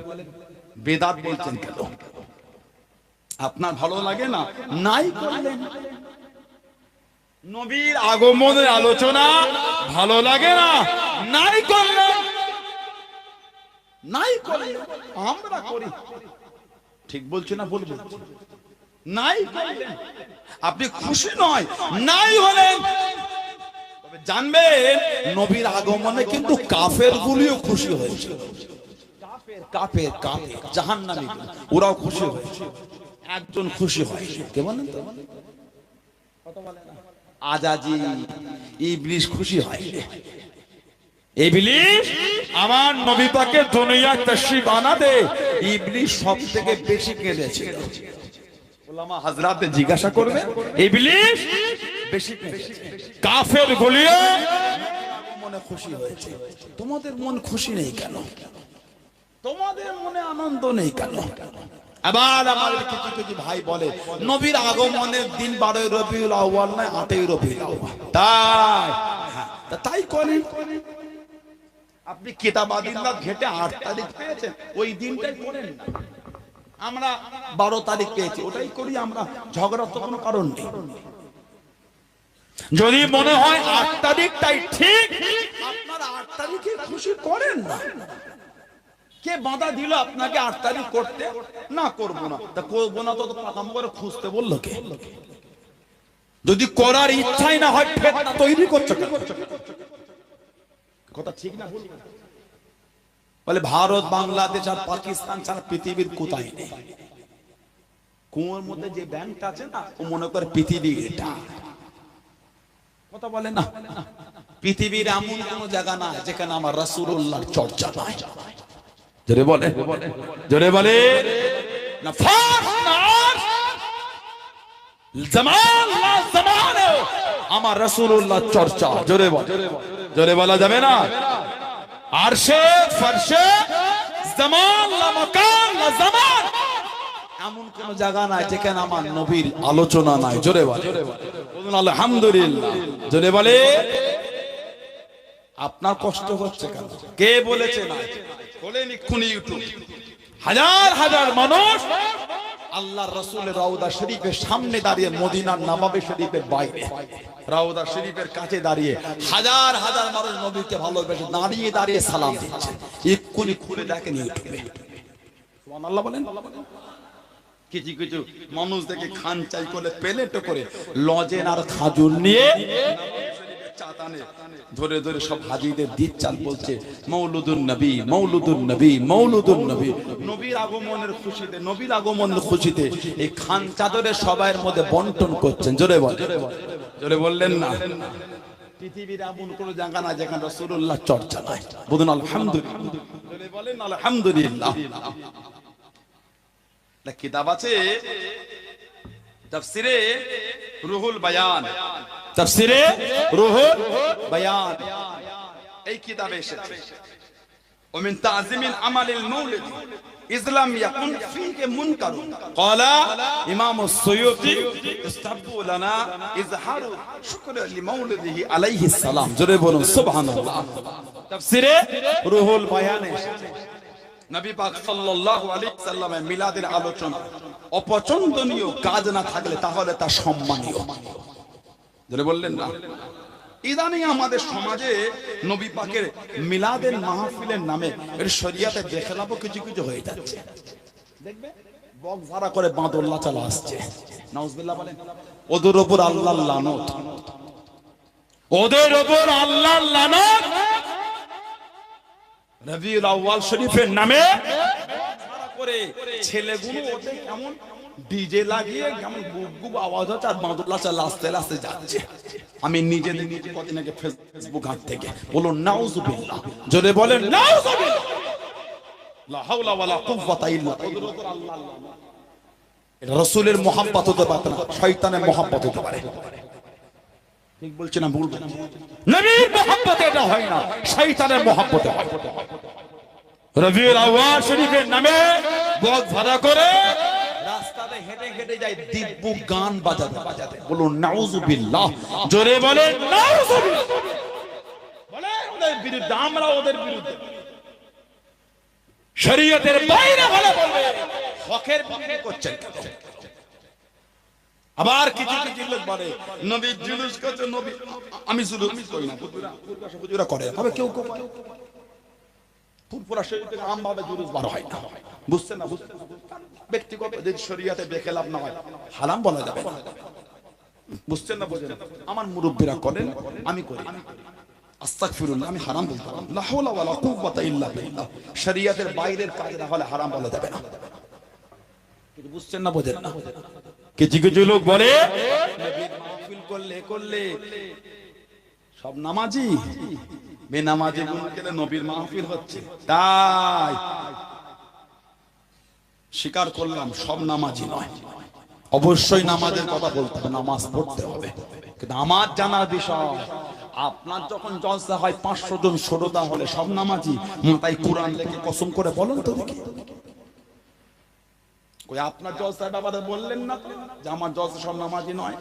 বেদাত বলছেন কেন? আপনার ভালো লাগে না? নাই করলেন। নবীর আগমনের আলোচনা ভালো লাগে না, নাই করলেন। নাই করলেন, আমরা করি। ঠিক বলছি না ভুল বলছি? নাই করলেন, আপনি খুশি নয়, নাই হলেন। তবে জানবেন নবীর আগমনে কিন্তু কাফের গুলিও খুশি হয়েছে। কাফের কাফের জাহান্নামী ওরাও খুশি হয়েছে। একজন খুশি হয়, কে বলেন তো? আজাজি ইবলিস খুশি হয়। ইবলিস আমার নবী পাকে দুনিয়া তাশরীফ আনাতে ইবলিস সবথেকে বেশি কেঁদেছিল। ওলামা হযরতে জিজ্ঞাসা করবে, ইবলিস বেশি কেঁদেছে, কাফের গুলিও মনে খুশি হয়েছে। তোমাদের মন খুশি নেই কেন? তোমাদের মনে আনন্দ নেই কেন? আবার আমাদের কিছু কিছু ভাই বলে নবীর আগমনের দিন 12 রবিউল আউয়াল নয় 8 রবিউল আউয়াল। তাই করেন। আপনি কিতাবাদিল্লাহ ঘেটে 8 তারিখ পেয়েছেন, ওই দিনটাই করেন না। আমরা 12 তারিখ পেয়েছি, ওটাই করি আমরা। ঝগড়ার তো কোনো কারণ নেই। যদি মনে হয় 8 তারিখটাই ঠিক, আপনারা 8 তারিখে খুশি করেন না। কে বাধা দিল আপনাকে 8 তারিখ করতে? না করবো না, তা করবো না তো পাকাম করে খুঁজতে বললো কে? যদি করার ইচ্ছাই না হয় ফেতনা তৈরি করছো কেন? কথা ঠিক না ভুল? বলে ভারত, বাংলাদেশ আর পাকিস্তান ছাড়া পৃথিবীর কোথায় নেই। কুয়োর মধ্যে যে ব্যাংকটা আছে না, ও মনে করে পৃথিবী এটা। কথা বলে না, পৃথিবীর এমন কোন জায়গা না যেখানে আমার রাসূলুল্লাহর চর্চা নাই। জোরে বলে, জোরে বলে না। জামান লা জামানে আমার রাসূলুল্লাহর চর্চা। জোরে বলে, জোরে বলা যাবে না? আরশে ফরশে জামান লা মাকান লা জামান, এমন কোন জায়গা নাই যেখানে আমার নবীর আলোচনা নাই। জোরে বলে, বলুন আলহামদুলিল্লাহ। জোরে বলে। আপনার কষ্ট হচ্ছে কেন? কে বলেছে না? বলেন এক্ষুনি ইউটিউব। হাজার হাজার মানুষ আল্লাহর রাসূলের রওজা শরীফের সামনে দাঁড়িয়ে, মদিনার নববী শরীফের বাইরে রওজা শরীফের কাছে দাঁড়িয়ে হাজার হাজার মানুষ নবীকে ভালোবেসে দাঁড়িয়ে দাঁড়িয়ে সালাম দিচ্ছে। এক্ষুনি খুলে দেখেন ইউটিউবে। সুবহানাল্লাহ বলেন। কিছু কিছু মানুষ দেখে খান চাই করে প্লেটে করে লজেন আর খাজুর নিয়ে ধরে ধরে সব হাজিদের দিচ্ছাল, বলছে মৌলুদুন নবী, মৌলুদুন নবী, মৌলুদুন নবী। নবীর আগমনের খুশিতে, নবীর আগমনের খুশিতে এই খান চাদরের সবাইয়ের মধ্যে বন্টন করছেন। জোরে বল, জোরে বললেন না? পৃথিবীর এমন কোন জায়গা না যেখানে রাসূলুল্লাহ চর্চা নাই। বলুন আলহামদুলিল্লাহ। জোরে বলেন আলহামদুলিল্লাহ। একটা কিতাব আছে তাফসিরে রুহুল বায়ান, তাফসিরে রুহুল বায়ান। এই কিতাবে এসেছে ومن تعظيم العمل المولد إذ لم يكن فيه منكر قال إمام السيوطي استحب لنا إظهار شكر لمولده عليه السلام। জোরে বলুন সুবহানাল্লাহ। তাফসিরে রুহুল বায়ানে নবী পাক সাল্লাল্লাহু আলাইহি সাল্লামের মিলাদের আলোচনা অপছন্দনীয় কাজ না থাকলে তাহলে তা সম্মানীয়। ধরে বললেন না? ইদানিং আমাদের সমাজে নবী পাকের মিলাদের মাহফিলের নামে এর শরিয়াতে দেখলামও কিছু কিছু হয়ে যাচ্ছে। দেখবে বক্স ভাড়া করে বাঁদরলা চালা আসছে। নাউজুবিল্লাহ বলেন। ওদের উপর আল্লাহর লানত, ওদের উপর আল্লাহর লানত। রবিউল আউয়াল শরীফের নামে করে ছেলেগুলো ওদের কেমন ডিজে লাগিয়ে কেমন গুব আওয়াজ হচ্ছে আর বাঁদরলা চালা আস্তে আস্তে যাচ্ছে। আমি নিজে নিজে কদিন আগে ফেসবুক ঘাট থেকে বলুন নাউজুবিল্লাহ। জোরে বলেন নাউজুবিল্লাহ। লা হাওলা ওয়ালা কুওয়াতা ইল্লা বিল্লাহ। এটা রাসূলের মুহাব্বত হতে পারে না, শয়তানের মুহাব্বত হতে পারে। ঠিক বলছি না ভুল? নবীর মহব্বতে এটা হয় না, শয়তানের মহব্বতে হয়। রবিউল আউয়াল শরীফের নামে বক ভাড়া করে রাস্তাতে হেঁটে হেঁটে যায় দিব্য গান বাজাতে বাজাতে। বলুন নাউজুবিল্লাহ, জোরে বলেন নাউজুবিল্লাহ। বলে ওদের বিরুদ্ধে, আমরা ওদের বিরুদ্ধে। শরীয়তের বাইরে বলে বলবে হকের বিরুদ্ধে করছেন। আবার কিছু কিছু লোক বলে নবী জুলুস করছে, নবী আমি জুলুস করি না, হুজুরা করে, তবে কেউ কেউ ফুরফুরা শরীর থেকে আমভাবে জুলুস বার হয় না। বুঝছেন না? ব্যক্তিগত যদি শরীয়তে বেখেলাফ না হয় হারাম বলা যাবে না। বুঝছেন না? বুঝেন? আমার মুরব্বিরা করেন, আমি করি। আস্তাগফিরুল্লাহ, আমি হারাম বলতে পারলাম। লা হাওলা ওয়ালা কুওয়াতা ইল্লা বিল্লাহ। শরীয়তের বাইরের কাজ না হলে হারাম বলা যাবে না। কিন্তু বুঝছেন না? বোঝেন না? কিছু কিছু লোক বলে নবীর মাহফিল করলে করলে সব নামাজি, বেনামাজি গুণ গেলে নবীর মাহফিল হচ্ছে। তাই স্বীকার করলাম সব নামাজি নয়, অবশ্যই নামাজের কথা বলতে হবে, নামাজ পড়তে হবে। কিন্তু আমার জানার বিষয়, আপনার যখন জলসা হয় 500 জন শ্রোতা হলে সব নামাজি, তাই কোরআন থেকে কসম করে বলেন তো দেখি, ওই আপনার জলসার ব্যাপারে বললেন না যে আমার জলসা সব নামাজি নয়,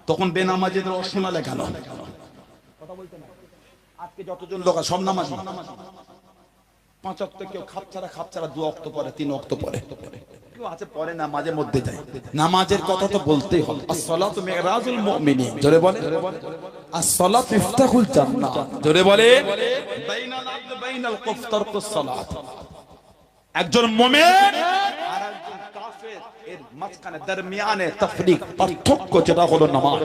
তখন বেনামাজিদের অশোনালে কেন? কথা বলতে না। আজকে যতজন লোক সব নামাজি, 5 ওয়াক্ত কেউ খাপছাড়া 2 ওয়াক্ত পরে, 3 ওয়াক্ত পরে, কেউ আছে পরে না, মাঝে মধ্যে যায়। নামাজের কথা তো বলতেই হবে। as-সালাতু মিরাজুল মুমিনিন, জোরে বলে as-সালাতু ইফতাহুল জান্নাহ, জোরে বলে বাইনাল আবদ বাইনাল কুফর কুস-সালাত। একজন মুমিন আর একজন কাফের এর মাঝখানে দরমিয়ানে তাফরিক, পার্থক্য যেটা হলো নামাজ।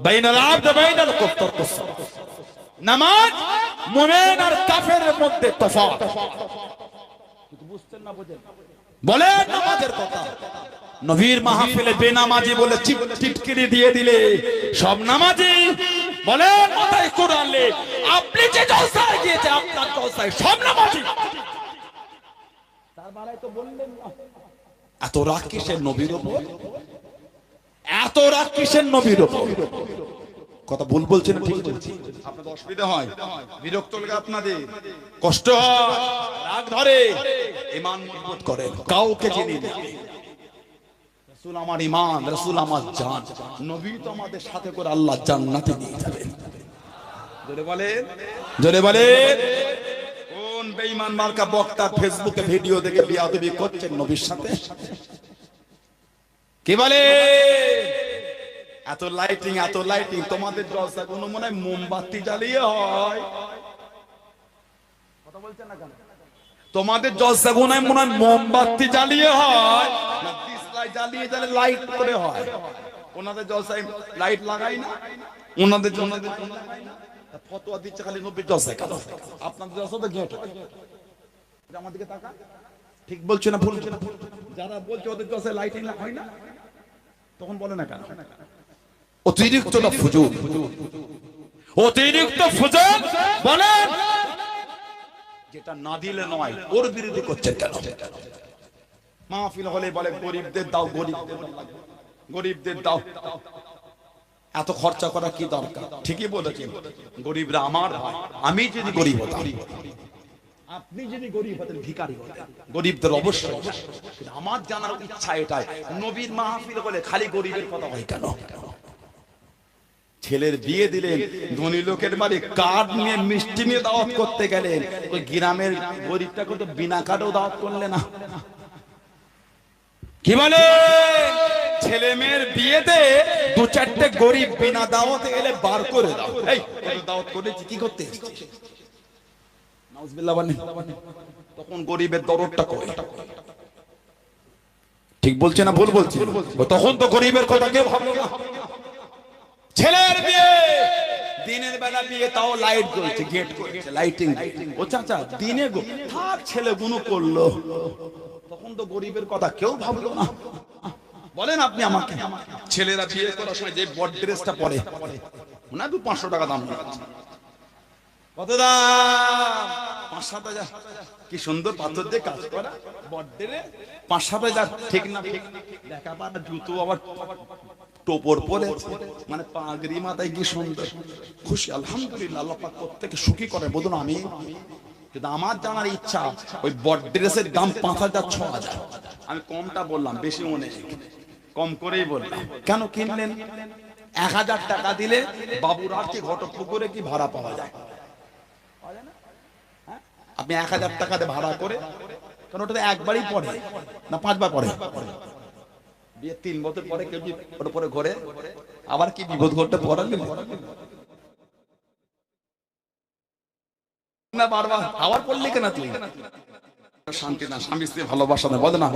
বাইনাল আবদ বাইনাল কুফর কুস-সালাত, নামাজ মুমিন আর কাফেরের মধ্যে তফাৎ। কিন্তু বুঝছেন না? বোঝেন? বলে নামাজের কথা। নবীর মাহফিলে বেনামাজি বলে চিটকিরি দিয়ে দিলে সব নামাজি। বলে মাথায় কোরআন লে, আপনি যে জলসায় গিয়েছে আপনার জলসায় সব নামাজি। তার মানে তো বললেন না। এত রাগ কিসের নবীর উপর? এত রাগ কিসের নবীর উপর? কথা ভুল বলছেন? ঠিক বলছি? আপনাদের অসুবিধা হয়, বিরক্ত লাগে, আপনাদের কষ্ট হয়, রাগ ধরে, ঈমান মজবুত করেন। কাউকে চিনি না, রাসূল আমার ঈমান, রাসূল আমার জান, নবী তো আমাদের সাথে করে আল্লাহ জান্নাতে নিয়ে যাবেন। জোরে বলেন, জোরে বলেন। কোন বেঈমান মার্কা বক্তা ফেসবুকে ভিডিও দেখে বিয়াদবি করছেন নবীর সাথে? কি বলে? এত লাইটিং, এত লাইটিং, তোমাদের জলসা কোনো মনে হয় মোমবাতি জ্বালিয়ে হয়? কথা বলছেন না কেন? তোমাদের জলসা কোনো মনে হয় মোমবাতি জ্বালিয়ে হয় না ডিসলাইট জ্বালিয়ে জ্বালিয়ে লাইট করে হয়? ওনাদের জলসায় লাইট লাগাই না, ওনাদের জন্য ফতোয়া দিচ্ছে খালি নবীর জলসায় কেন? আপনাদের জলসা তো গেট। আমার দিকে তাকা, ঠিক বলছো না ভুল? যারা বলছে ওদের জলসায় লাইটিং হয় না, তখন বলে না কেন? অতিরিক্ত ফুজুর, অতিরিক্ত ফুজুর বলেন। যেটা না দিলে নয়, ওর বিরোধী করছেন কেন? মাহফিল হলে বলে গরিবদের দাও, গরিবদের দাও। এত খরচা করা কি দরকার? ঠিকই বলেছেন, গরিবরা আমার ভাই। আমি যদি গরিব হতাম, আপনি যদি গরিব হতেন, ভিখারি হতেন, গরিবদের অবশ্যই। আমার জানার ইচ্ছা এটাই, নবীর মাহফিল বলে খালি গরিবের কথা হয় কেন? ছেলের বিয়ে দিলেন, ধনী লোকের বাড়ি কার্ড নিয়ে মিষ্টি নিয়ে দাওয়াত করতে গেলেন, ওই গ্রামের গরিবটাকে তো বিনা কার্ডেও দাওয়াত করলে না। কি বলে? ছেলে মেয়ের বিয়েতে 2-4টে গরিব বিনা দাওয়াতে এলে বার করে দাও। এই দাওয়াত করেছি, কি করতে এসেছিস? নাউজুবিল্লাহ বলেন। তখন গরিবের দরদটা কই? ঠিক বলছে না ভুল বলছে? তখন তো গরিবের কথা কেউ ভাবলো না। ছেলের বিয়ে, দিনের বেলা বিয়ে, তাও লাইট জ্বলছে, গেট করেছে, লাইটিং। ও চাচা দিনে গো থাক, ছেলে গুনো করলো, তখন তো গরিবের কথা কেউ ভাবলো না। বলেন আপনি আমাকে, ছেলেরা বিয়ে করার সময় যে বড ড্রেসটা পরে না 200-500 টাকা দাম, কত দাম? 5-7 হাজার। কি সুন্দর পাথর দিয়ে কাজ করা বড ড্রেস, 5-7 হাজার। ঠিক না? ঠিক। দেখা পারা জুতো আবার টোপর পরে মানে পাগড়ি মাথায় কি সুন্দর, খুশি আলহামদুলিল্লাহ, আল্লাহ পাক প্রত্যেককে সুখী করে, বলুন আমি। কিন্তু আমার জানার ইচ্ছা ওই বড ড্রেসের দাম 5,000 6,000, আমি কমটা বললাম, বেশি মনে কম করেই বললাম। কেন কিনলেন? 1,000 টাকা দিলে বাবুরহাট কি ঘটকপুকুরে কি ভাড়া পাওয়া যায়? আপনি 1,000 টাকা দিয়ে ভাড়া করে, কারণ ওটা একবারই পড়ে না 5 বার পড়ে, বিয়ে 3 বছর পরে কেউ ওটা পরে ঘরে আবার কি বিপদ ঘটতে পড়ালেন না, বারবার আবার পড়লি কেন তুই? শান্তি না, স্বামী স্ত্রী ভালোবাসা না, বলে না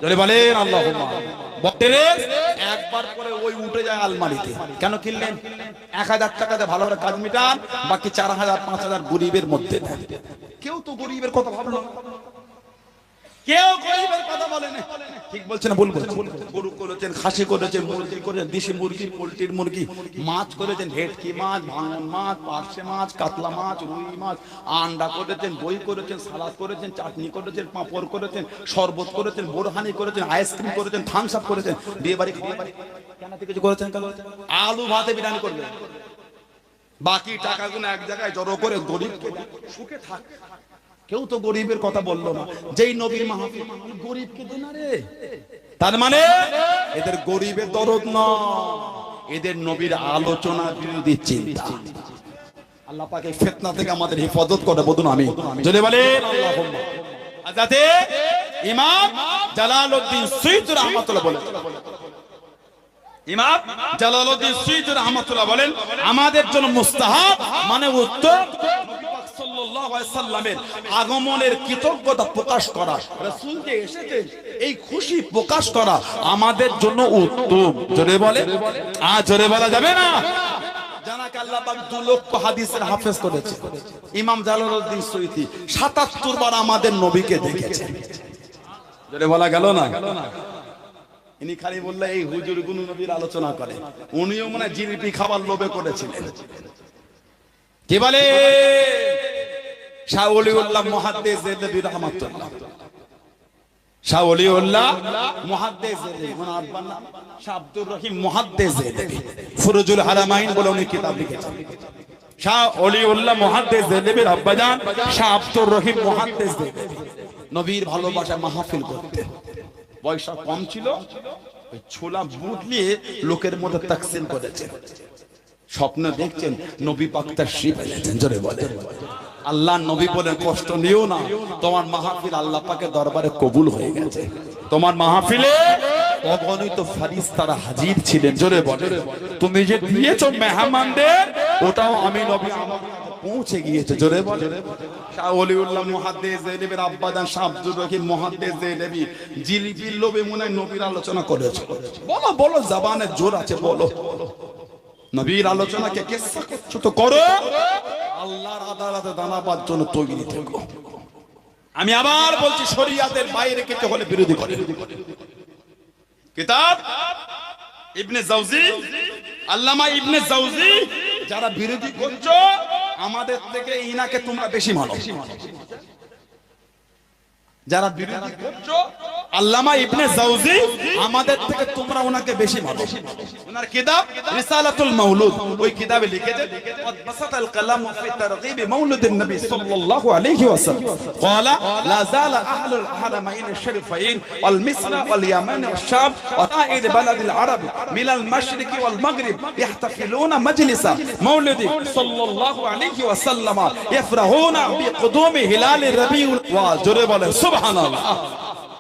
যদি বলেন আল্লাহুম্মা। একবার পরে ওই উঠে যায় আলমারিতে। কেন কিনলেন? 1,000 টাকাতে ভালো করে কাজ মিটান, বাকি 4,000 5,000 গরিবের মধ্যে। কেউ তো গরিবের কথা ভাবলো না, কেউ গরিবের কথা বলে না। ঠিক বলছেন না? বলবো গরু করেছেন, খাসি করেছেন, মুরগি করেছেন, দেশি মুরগি, পোল্ট্রির মুরগি, মাছ করেছেন, ভেটকি মাছ, ভাঙন মাছ, পার্শে মাছ, কাতলা মাছ, রুই মাছ, আন্ডা করেছেন, দই করেছেন, সালাদ করেছেন, চাটনি করেছেন, পাঁপড় করেছেন, শরবত করেছেন, বোরহানি করেছেন, আইসক্রিম করেছেন, থামস আপ করেছেন, বিয়ে বাড়ি কেন কিছু করেছেন? আলু ভাতে বিরিয়ানি করবেন, বাকি টাকাগুলো এক জায়গায় জড়ো করে গরিব সুখে থাক। কেউ তো গরিবের কথা বললো না। যেই নবীর মাহফিল, গরিবকে দেন না রে। তার মানে এদের গরিবের দরদ না, এদের নবীর আলোচনা বিরোধী চিন্তা। আল্লাহ পাক এই ফিতনা থেকে আমাদের হেফাজত করে, বলুন আমি। যদি বলেন আল্লাহুম্মা। যাতে ইমাম জালালউদ্দিন সুয়ুতী রাহমাতুল্লাহ বলেন, ইমাম জালালউদ্দিন সুয়ুতী রাহমাতুল্লাহ বলেন, আমাদের জন্য মুস্তাহাব মানে উত্তম সাল্লাল্লাহু আলাইহি সাল্লামের আগমনের কৃতজ্ঞতা প্রকাশ করা, রাসূল যে এসেছেন এই খুশি প্রকাশ করা আমাদের জন্য উত্তম। জোরে বলে, জোরে বলা যাবে না। জানাকে আল্লাহ পাক 2 লক্ষ হাদিসের হাফেজ করেছে। ইমাম জালালউদ্দিন সুয়ুতী 77 বার আমাদের নবীকে দেখেছেন। জোরে বলা গেল না? ইনি খালি বললে এই হুজুর গুণ নবীর আলোচনা করে, উনিও মানে জিলিপি খাবার লোভে করেছিলেন। কি বলে? শাহ ওলিউল্লাহ মুহাদ্দিস দেহলভী রাহমাতুল্লাহ, শাহ ওলিউল্লাহ মুহাদ্দিস দেহলভী, ওনার নাম শাহ আব্দুর রহিম মুহাদ্দিস দেহলভী, ফুরুজুল হারামাইন বলে উনি কিতাব লিখেছেন। শাহ ওলিউল্লাহ মুহাদ্দিস দেহলভীর আব্বাজান শাহ আব্দুর রহিম মুহাদ্দিস দেহলভী নবীর ভালোবাসায় মাহফিল করতেন। পয়সা কম ছিল, ওই ছোলা বুট নিয়ে লোকের মধ্যে তাকসিম করেছেন। স্বপ্ন দেখছেন নবী পাক তাশরীফ এনেছেন। জোরে বলে আল্লাহ নবী বলেন কষ্ট নিও না, তোমার মাহফিল আল্লাহ পাকের দরবারে কবুল হয়ে গেছে। তোমার মাহফিলে অগণিত ফেরেশতারা হাজির ছিলেন। জোরে বলে তুমি যে দিয়েছো মেহমানদের, ওটাও আমি নবী আমার পৌঁছে গিয়েছে। জোরে বলে শাহ ওলিউল্লাহ মুহাদ্দিস দেহলভীর আব্বাজান শাহ আব্দুর রহিম মুহাদ্দিস দেহলভী জিলিপির লোভে মনে হয় নবীর আলোচনা করেছে। বলো বলো, জবানে জোর আছে, বলো নবীর আলোচনাকে কিসসা করছো তো করো, আল্লাহর আদালতে দাঁড়াবার জন্য তৈরি থেকো। আমি আবার বলছি, শরীয়তের বাইরে কিছু হলে বিরোধী করে। কিতাব ইবনে জাওজি, আল্লামা ইবনে জাওজি, যারা বিরোধী করছো আমাদের থেকে ইনাকে তোমরা বেশি মানো। যারা বিরোধী করছো আল্লামা ইবনে জাওজি, আমাদের থেকে তোমরা ওনাকে বেশি মানো। ওনার কিতাব রিসালাতুল মাউলুদ, ওই কিতাবে লিখেছেন قد بسط الكلام في ترغيب مولد النبي صلى الله عليه وسلم قال لا زال اهل الحرمين الشريفين والمصر واليمن والشام وسائر بلد العرب من المشرق والمغرب يحتفلون مجلس مولد صلى الله عليه وسلم يفرحون بقدوم هلال ربيع الاول। সুবহানাল্লাহ।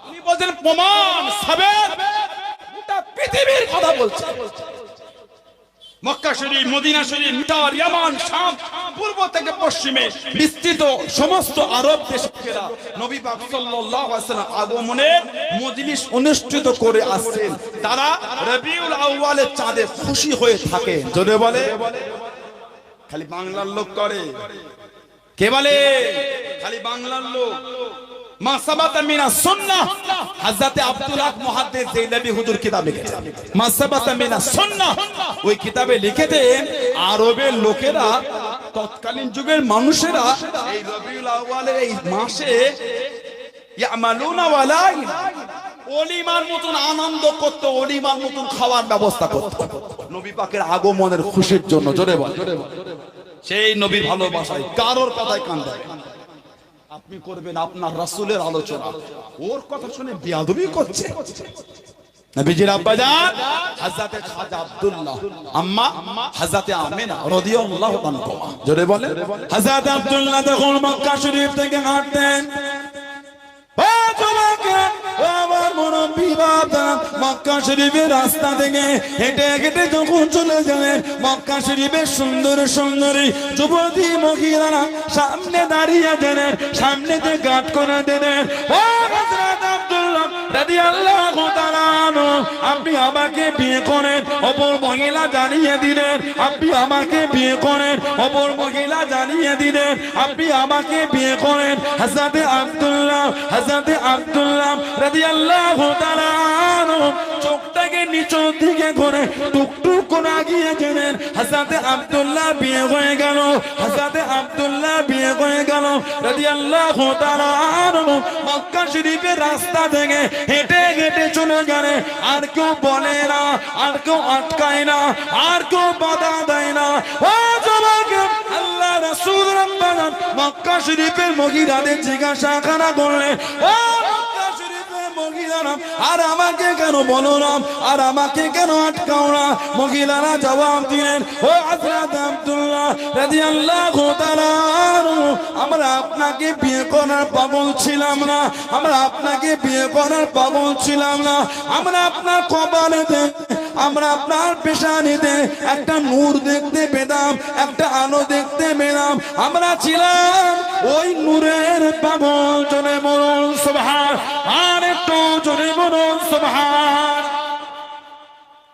উনি বলেন প্রমাণ সাবেত, গোটা পৃথিবীর কথা বলছে। মক্কা শরীফ, মদিনা শরীফ, মিসর, ইয়ামান, শাম, পূর্ব থেকে পশ্চিমে বিস্তৃত সমস্ত আরব দেশেরা নবী পাক সাল্লাল্লাহু আলাইহি ওয়াসাল্লাম আগমনের মজলিস অনুষ্ঠিত করে আসছেন। তারা রবিউল আউয়ালের চাঁদে খুশি হয়ে থাকে। জোরে বলে, খালি বাংলার লোক করে। কে বলে? খালি বাংলার লোক। মা সাবাতা মিনা সুন্নাহ, হযরত আব্দুল হক মুহাদ্দিস দেহলভী হুজুর কিতাব লিখেছেন। মা সাবাতা মিনা সুন্নাহ, ওই কিতাবে লিখেছেন আরবের লোকেরা, তৎকালীন যুগের মানুষেরা এই রবিউল আউয়ালের এই মাসে ইয়ামালুনা ওয়ালা, অলিমার মতন আনন্দ করতে, অলিমার মতন খাওয়ার ব্যবস্থা করতে, নবী পাকের আগমনের খুশির জন্য। জোরে বল। সেই নবীর ভালোবাসায় কারোর কথায় কান দেবে। আপনি করবেন আপনার রাসূলের আলোচনা, ওর কথা শুনে বেয়াদবি করছে। নবীজির আব্বাজান হযরত খাজা আব্দুল্লাহ, আম্মা হযরত আমিনা রাদিয়াল্লাহু আনহা। জোরে বলেন। হযরত আব্দুল্লাহ যখন মক্কা শরীফ থেকে হাঁটতেন, মক্কা শরীফের রাস্তা থেকে হেঁটে হেঁটে যখন চলে যাবেন, মক্কা শরীফের সুন্দর সুন্দরী যুবতী মহিলারা সামনে দাঁড়িয়ে দেন, সামনেতে গাঁট করে দেন। ও হযরত আব্দুল্লাহ রাদিয়াল্লাহু তাআলা আনহু, আপনি আমাকে বিয়ে করেন। অপর মহিলা জানিয়ে দিলেন, আপনি আমাকে বিয়ে করেন। অপর মহিলা জানিয়ে দিলেন, আপনি আমাকে বিয়ে করেন। হযরত আব্দুল্লাহ রাদিয়াল্লাহু তাআলা আনহু চোখটাকে নিচের দিকে করে টুকটুক করে আগিয়ে গেলেন। হযরত আব্দুল্লাহ বিয়ে হয়ে গেল। হযরত আব্দুল্লাহ বিয়ে হয়ে গেল রাদিয়াল্লাহু তাআলা আনহু মক্কা শরীফের রাস্তা থেকে হেঁটে হেঁটে চলে গেলেন। আর কেউ বলে না, আর কেউ আটকায় না, আর কেউ বাধা দেয় না। ও জবাকে আল্লাহ রাসূল রাব্বানান মক্কা শরীফের মহিলাদের জিজ্ঞাসা করলেন, ও মক্কা শরীফের মহিলারা, আর আমাকে কেন বলো না, আর আমাকে কেন আটকাও না? মহিলারা জবাব দিলেন, ও হযরত আব্দুল্লাহ রাদিয়াল্লাহু তাআলা আনহু, আমরা আপনাকে বিয়ে করার পাগল ছিলাম না, আমরা আপনাকে বিয়ে করার পাগল ছিলাম না। আমরা আপনার কপালেতে, আমরা আপনার পেশানিতে একটা নূর দেখতে পেতাম, একটা আলো দেখতে পেলাম। আমরা ছিলাম ওই নূরের পাগল। জোরে বলুন সুবহান। আর একটু জোরে বলুন সুবহান।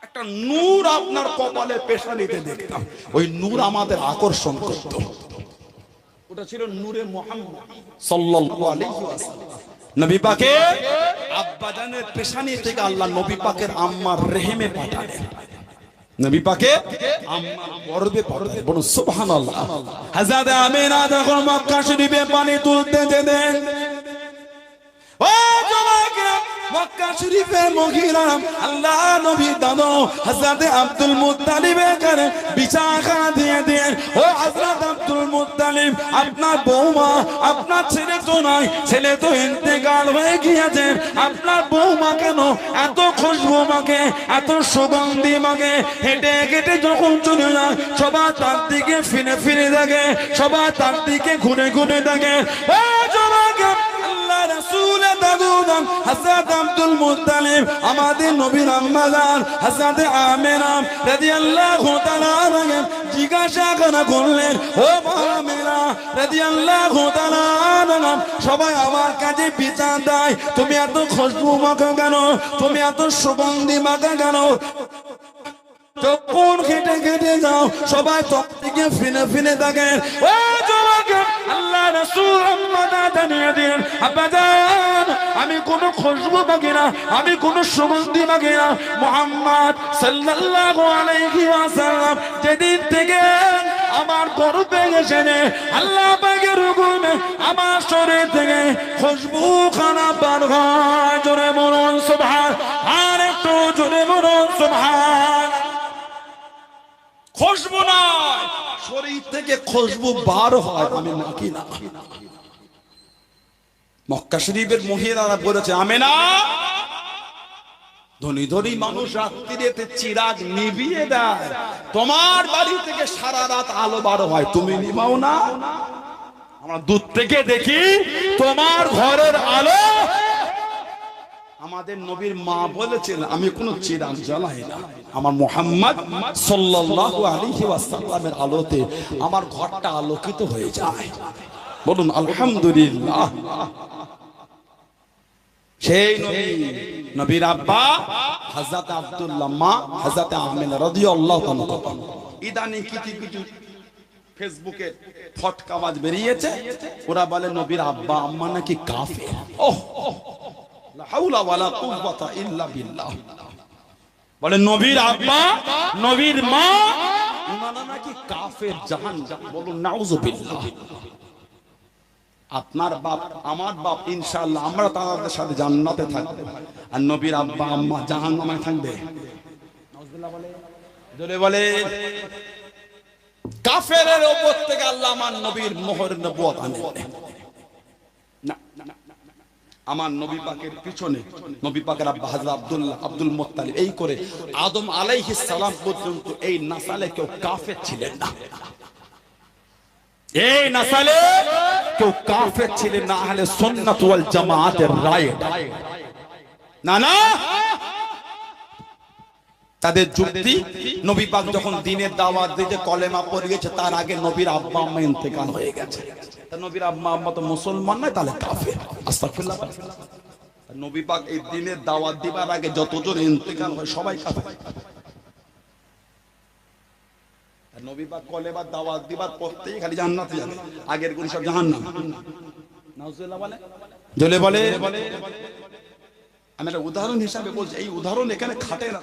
একটা নূর আপনার কপালে পেশানিতে দেখতাম, ওই নূর আমাদের আকর্ষণ করত। ওটা ছিল নূরে মুহাম্মদ সাল্লাল্লাহু আলাইহি ওয়াসাল্লাম। নবী পাকের আব্বাজানের পেশানি থেকে আল্লাহ নবী পাকের আম্মার রেহেমে পাঠালেন। নবী পাকের আম্মার গর্ভে পাঠালেন। বলুন সুবহানাল্লাহ। হযরত আমিনা যখন মক্কা শরীফে পানি তুলতে যেতেন, ও জমাকে মক্কা শরীফের মহিলা আল্লাহ নবী দাদু হযরত আব্দুল মুত্তালিবের কাছে বিছানা দিয়ে দেন। ও হযরত আব্দুল মুত্তালিব, আপনার বৌমা, আপনার ছেলে তো নাই, ছেলে তো ইন্তেকাল হয়ে গিয়েছে, আপনার বৌমা কেন এত খুশবু মাখে, এত সুগন্ধি মাখে? হেঁটে হেঁটে যখন চলে যায় সবাই তার দিকে ফিরে ফিরে দেখে, সবাই তার দিকে ঘুরে ঘুরে দেখে। ও জমাকে আল্লাহ রাসূলের দাদু হযরত আব্দুল মুত্তালিব, আমাদের নবীর আম্মা জান হযরত আমিনা রাদিয়াল্লাহু তাআলা আনহা জিজ্ঞাসা করলেন, ও আমিনা রাদিয়াল্লাহু তাআলা আনহা, সবাই আমার কাছে বিচার দেয়, তুমি এত খুশবু মাখো কেন, তুমি এত সুগন্ধি মাখো কেন? যখন খেটে খেটে যাও সবাই তোর দিকে ফিরে ফিরে দেখেন। ও জমাকে আল্লাহ রাসূল আম্মাদা জানিয়ে দিন, আব্বাজান আমি কোনো খুশবু মাখি না, আমি কোনো সুগন্ধি মাখি না। মুহাম্মদ সাল্লাল্লাহু আলাইহি ওয়াসাল্লাম যেদিন থেকে আমার গর্ভে এসেছে, আল্লাহ পাকের হুকুমে আমার শরীর থেকে খুশবু খানা বার হয়। জোরে বলুন সুবহান। আর একটু জোরে বলুন সুবহান। খুশবু নয়, শরীর থেকে খুশবু বার হয়, আমি নাকি না। মক্কা শরীফের মহিলারা বলেছে, আমিনা, ধনী ধনী মানুষ রাত্রিতে চিরাগ নিভিয়ে দেয়, তোমার বাড়ি থেকে সারা রাত আলো বার হয়, তুমি নিভাও না? আমরা দূর থেকে দেখি তোমার ঘরের আলো। আমাদের নবীর মা বলেছেন, আমি কোনো চিরাগ জ্বালাই না, আমার মুহাম্মদ সাল্লাল্লাহু আলাইহি ওয়াসাল্লামের আলোতে আমার ঘরটা আলোকিত হয়ে যায়। বলুন আলহামদুলিল্লাহ। সেই নবী, নবীর আব্বা হযরত আব্দুল্লাহ, মা হযরত আমিনা রাদিয়াল্লাহু তাআলা। ইদানি কিছু ফেসবুকে ফটকাবাজ বেরিয়েছে, ওরা বলে নবীর আব্বা আম্মা নাকি কাফের। ওহ, লা হাওলা ওয়ালা কুওয়াতা ইল্লা বিল্লাহ। বলে নবীর আব্বা, নবীর মা ওনারা নাকি কাফের, জাহান্নাম। বলুন নাউযুবিল্লাহ। আপনার বাপ আমার বাপ ইনশাআল্লাহ আমরা তাদের সাথে জান্নাতে থাকবো, আর নবীর আব্বা আম্মা জাহান্নামে থাকবে। জোরে বলে। কাফেরের উপর থেকে আল্লাহ আমার নবীর মোহর নবুয়ত আনলেন না। আমার নবী পাকের পিছনে নবী পাকের আব্বা হযরত আব্দুল মুত্তালিব, এই করে আদম আলাইহিস সালাম পর্যন্ত এই নাসালে কেউ কাফের ছিলেন না। এই নাসালে কেউ কাফের ছিলেন না, আহলে সুন্নাত ওয়াল জামাতের রায় না না। তাদের যুক্তি, নবী পাক যখন দ্বীনের দাওয়াত দিতে কলেমা পড়িয়েছে তার আগে নবীর আব্বা আম্মা ইন্তেকাল হয়ে গেছে। তা নবীর আব্বা আম্মা তো মুসলমান নয়, তাহলে কাফের। আস্তাগফিরুল্লাহ। নবী পাক এই দ্বীনের দাওয়াত দিবার আগে যতজন ইন্তেকাল হয় সবাই কাফের। নবী পাক কলেমা দাওয়াত দিবার পড়তেই খালি জান্নাতে যাবে, আগের গুলো সব জাহান্নাম। নাউজুবিল্লাহ বলে। জলে বলে। আমি একটা উদাহরণ হিসাবে বলছি, এই উদাহরণ এখানে খাটে না।